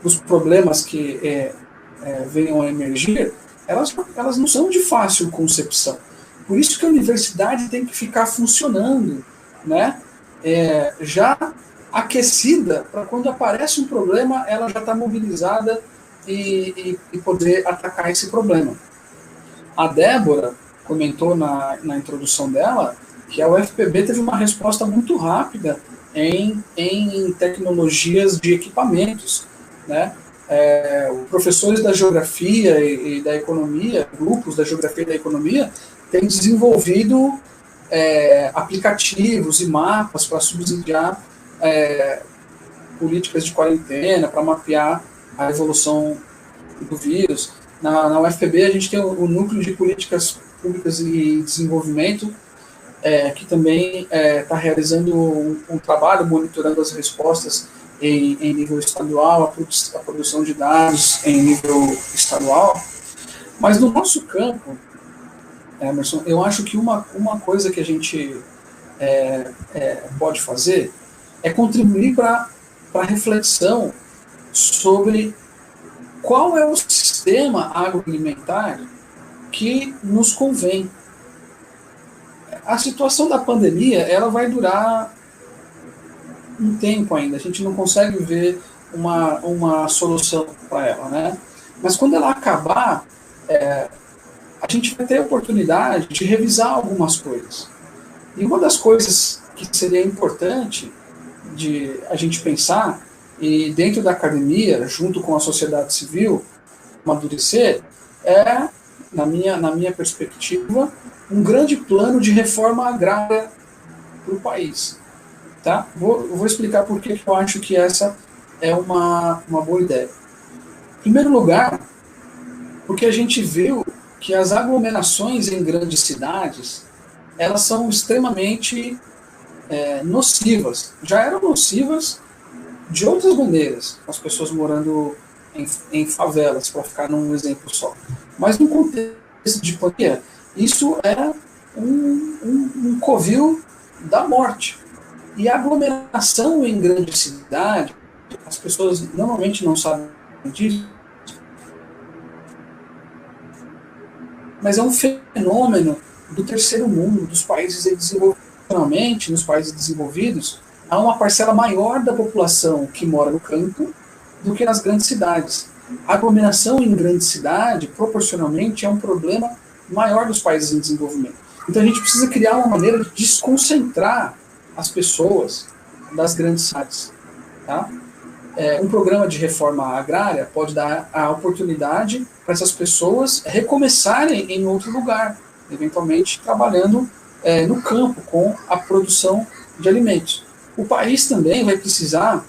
C: dos problemas que venham a emergir, elas não são de fácil concepção. Por isso que a universidade tem que ficar funcionando, né? Já aquecida, para quando aparece um problema, ela já está mobilizada e poder atacar esse problema. A Débora comentou na introdução dela que a UFPB teve uma resposta muito rápida em tecnologias de equipamentos, né? Professores da geografia e da economia, grupos da geografia e da economia, têm desenvolvido aplicativos e mapas para subsidiar políticas de quarentena, para mapear a evolução do vírus. Na UFPB, a gente tem o Núcleo de Políticas Públicas e Desenvolvimento, que também está realizando um trabalho monitorando as respostas em nível estadual, a produção de dados em nível estadual. Mas no nosso campo, Emerson, eu acho que uma coisa que a gente pode fazer é contribuir para a reflexão sobre qual é o sistema agroalimentar que nos convém. A situação da pandemia, ela vai durar um tempo ainda, a gente não consegue ver uma solução para ela, né? Mas quando ela acabar, a gente vai ter a oportunidade de revisar algumas coisas. E uma das coisas que seria importante de a gente pensar, e dentro da academia, junto com a sociedade civil, amadurecer, na minha perspectiva, um grande plano de reforma agrária para o país. Tá? Vou explicar por que eu acho que essa é uma boa ideia. Em primeiro lugar, porque a gente viu que as aglomerações em grandes cidades, elas são extremamente nocivas. Já eram nocivas de outras maneiras, as pessoas morando em favelas, para ficar num exemplo só. Mas no contexto de pandemia, isso é um covil da morte. E a aglomeração em grande cidade, as pessoas normalmente não sabem disso, mas é um fenômeno do terceiro mundo, dos países desenvolvidos. Normalmente, nos países desenvolvidos, há uma parcela maior da população que mora no campo do que nas grandes cidades. A aglomeração em grande cidade, proporcionalmente, é um problema maior dos países em desenvolvimento. Então a gente precisa criar uma maneira de desconcentrar as pessoas das grandes cidades. Tá? Um programa de reforma agrária pode dar a oportunidade para essas pessoas recomeçarem em outro lugar, eventualmente trabalhando no campo com a produção de alimentos. O país também vai precisar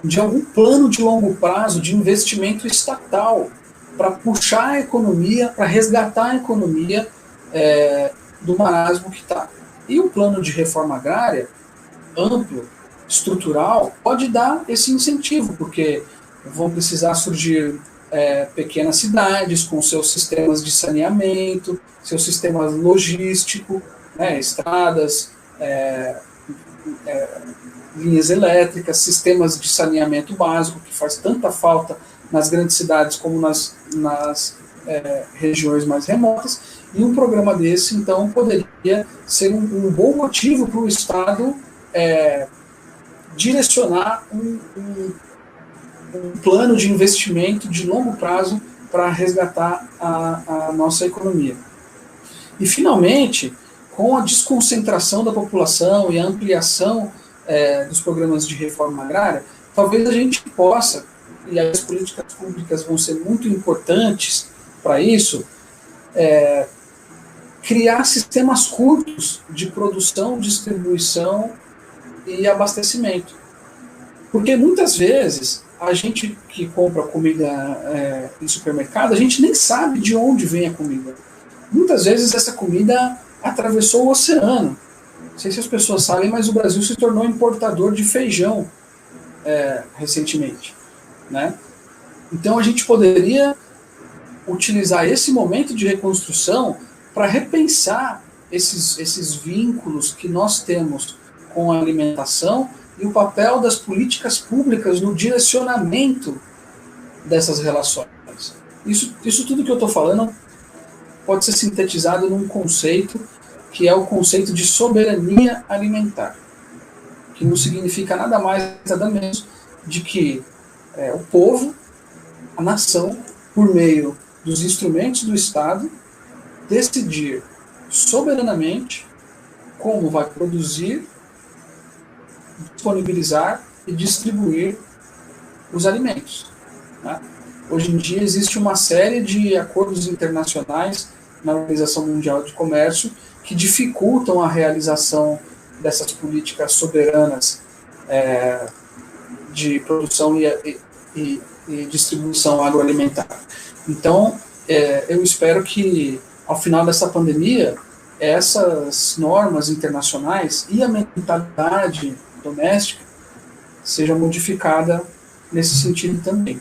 C: de algum plano de longo prazo de investimento estatal para puxar a economia, para resgatar a economia do marasmo que está. E o plano de reforma agrária, amplo, estrutural, pode dar esse incentivo, porque vão precisar surgir pequenas cidades com seus sistemas de saneamento, seus sistemas logísticos, estradas, linhas elétricas, sistemas de saneamento básico, que faz tanta falta nas grandes cidades como nas regiões mais remotas, e um programa desse, então, poderia ser um bom motivo para o Estado direcionar um plano de investimento de longo prazo para resgatar a nossa economia. E, finalmente, com a desconcentração da população e a ampliação dos programas de reforma agrária, talvez a gente possa, e as políticas públicas vão ser muito importantes para isso, criar sistemas curtos de produção, distribuição e abastecimento. Porque muitas vezes a gente que compra comida em supermercado, a gente nem sabe de onde vem a comida. Muitas vezes essa comida atravessou o oceano. Não sei se as pessoas sabem, mas o Brasil se tornou importador de feijão recentemente, né? Então a gente poderia utilizar esse momento de reconstrução para repensar esses vínculos que nós temos com a alimentação e o papel das políticas públicas no direcionamento dessas relações. Isso tudo que eu estou falando pode ser sintetizado num conceito que é o conceito de soberania alimentar, que não significa nada mais, nada menos de que o povo, a nação, por meio dos instrumentos do Estado, decidir soberanamente como vai produzir, disponibilizar e distribuir os alimentos, né? Hoje em dia existe uma série de acordos internacionais na Organização Mundial de Comércio que dificultam a realização dessas políticas soberanas de produção e distribuição agroalimentar. Então, eu espero que, ao final dessa pandemia, essas normas internacionais e a mentalidade doméstica seja modificada nesse sentido também.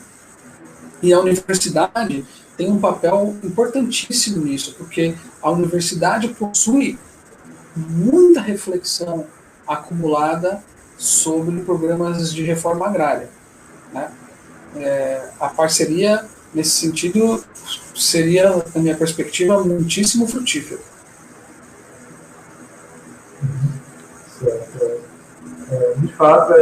C: E a universidade tem um papel importantíssimo nisso, porque a universidade possui muita reflexão acumulada sobre programas de reforma agrária, né? A parceria, nesse sentido, seria, na minha perspectiva, muitíssimo frutífero.
A: Certo. De fato,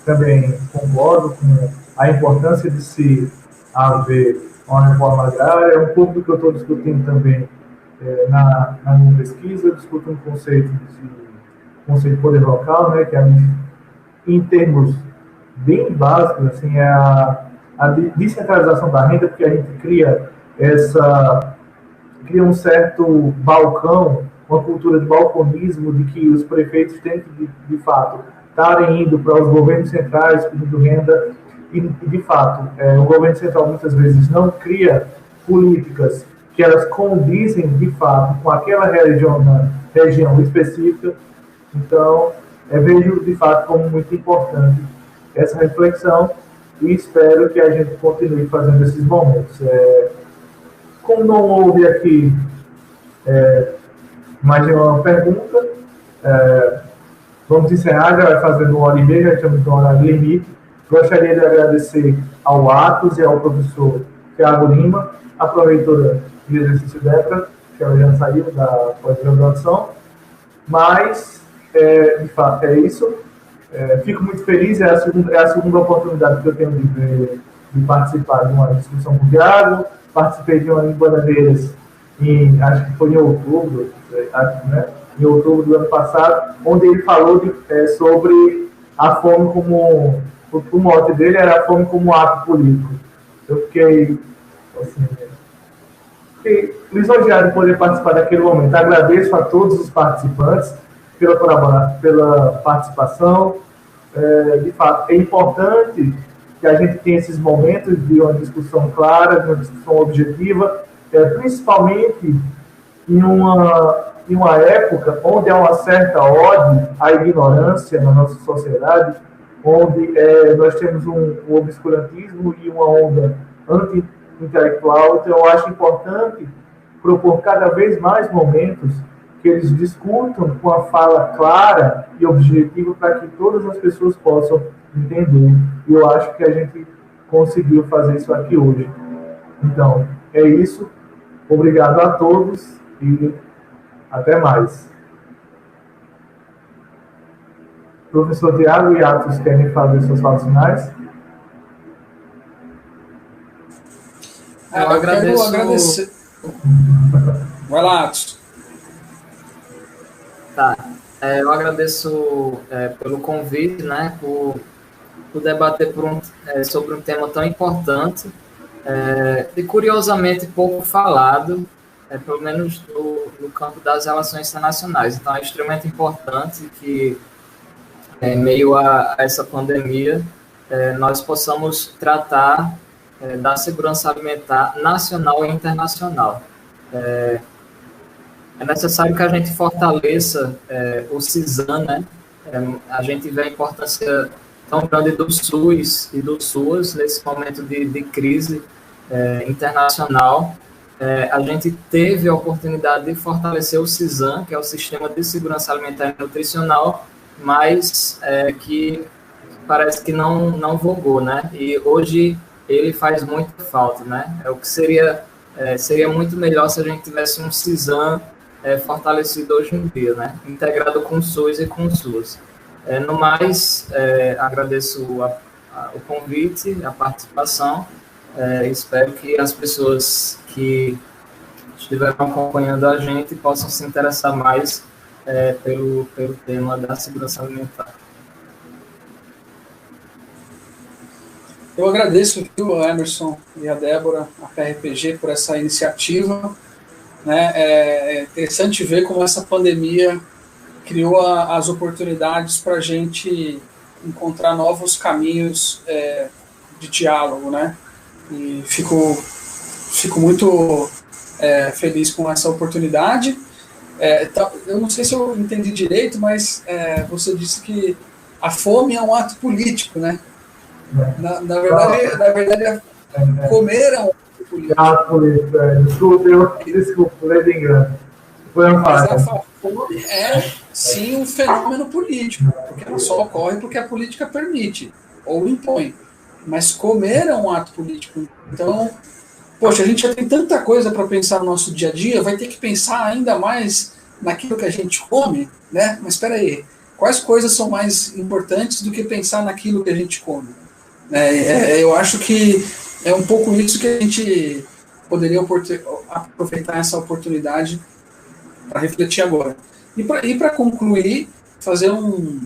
A: também concordo com a importância de se haver uma reforma agrária. É um pouco do que eu estou discutindo também na minha pesquisa. Eu discuto um conceito de poder local, né, que em termos bem básicos, assim, é a descentralização da renda, porque a gente cria um certo balcão, uma cultura de balconismo, de que os prefeitos têm que, de fato, estarem indo para os governos centrais pedindo renda, e, de fato, o governo central muitas vezes não cria políticas que elas condizem, de fato, com aquela região específica. Então, vejo, de fato, como muito importante essa reflexão e espero que a gente continue fazendo esses momentos. Como não houve aqui mais nenhuma pergunta, vamos encerrar, já vai fazendo 1h30, já estamos no horário limite. Gostaria de agradecer ao Atos e ao professor Thiago Lima, a proreitora de exercício Débora, que ela já saiu da pós-graduação, mas, de fato, é isso. Fico muito feliz, é a segunda oportunidade que eu tenho de participar de uma discussão com o Thiago. Participei de uma em Bananeiras, acho que foi em outubro, né? Em outubro do ano passado, onde ele falou sobre a fome como... O mote dele era a fome como ato político. Eu fiquei lisonjeado de poder participar daquele momento. Agradeço a todos os participantes pela participação. De fato, é importante que a gente tenha esses momentos de uma discussão clara, de uma discussão objetiva, principalmente em uma época onde há uma certa ode à ignorância na nossa sociedade, onde nós temos um obscurantismo e uma onda anti-intelectual. Então, eu acho importante propor cada vez mais momentos que eles discutam com a fala clara e objetiva para que todas as pessoas possam entender. E eu acho que a gente conseguiu fazer isso aqui hoje. Então, é isso. Obrigado a todos e até mais. Professor Thiago e Atos, querem fazer suas falas finais?
C: Eu quero agradecer. Vai lá, Atos.
D: Tá. Eu agradeço pelo convite, né, por debater sobre um tema tão importante e curiosamente pouco falado pelo menos no campo das relações internacionais. Então, é extremamente importante que, em meio a essa pandemia, nós possamos tratar da segurança alimentar nacional e internacional. É necessário que a gente fortaleça o CISAM, né? A gente vê a importância tão grande do SUS e do SUAS nesse momento de crise internacional. A gente teve a oportunidade de fortalecer o CISAM, que é o Sistema de Segurança Alimentar e Nutricional, mas que parece que não vogou, né? E hoje ele faz muita falta, né? O que seria muito melhor se a gente tivesse um CISAM fortalecido hoje em dia, né? Integrado com o SUS e com o SUS. No mais, agradeço o convite, a participação. Espero que as pessoas que estiveram acompanhando a gente possam se interessar mais pelo tema da segurança alimentar.
C: Eu agradeço, viu, Emerson e a Débora, a PRPG, por essa iniciativa. Né? É interessante ver como essa pandemia criou as oportunidades para a gente encontrar novos caminhos de diálogo, né? E fico muito feliz com essa oportunidade. Eu não sei se eu entendi direito, mas você disse que a fome é um ato político, né? Na verdade, comer é um ato político.
A: Desculpa, leve engano.
C: Mas a fome é, sim, um fenômeno político, porque ela só ocorre porque a política permite ou impõe. Mas comer é um ato político. Então, poxa, a gente já tem tanta coisa para pensar no nosso dia a dia, vai ter que pensar ainda mais naquilo que a gente come, né? Mas espera aí, quais coisas são mais importantes do que pensar naquilo que a gente come? Eu acho que é um pouco isso que a gente poderia aproveitar essa oportunidade para refletir agora. E para concluir, fazer um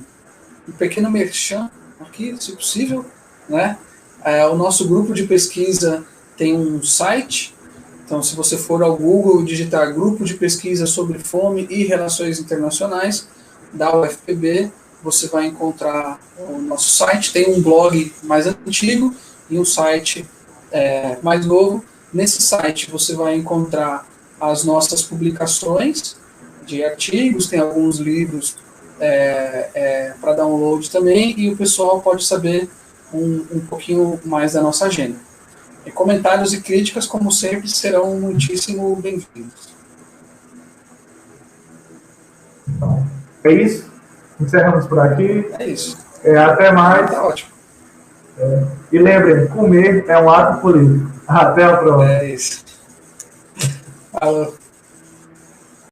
C: pequeno merchan aqui, se possível, né? O nosso grupo de pesquisa tem um site, então se você for ao Google e digitar Grupo de Pesquisa sobre Fome e Relações Internacionais, da UFPB, você vai encontrar o nosso site, tem um blog mais antigo e um site mais novo. Nesse site você vai encontrar as nossas publicações de artigos, tem alguns livros para download também, e o pessoal pode saber um pouquinho mais da nossa agenda. E comentários e críticas, como sempre, serão muitíssimo bem-vindos.
A: É isso? Encerramos por aqui.
C: É isso.
A: Até mais.
C: Tá ótimo.
A: E lembrem, comer é um ato político. Até a próxima.
C: É isso. Falou.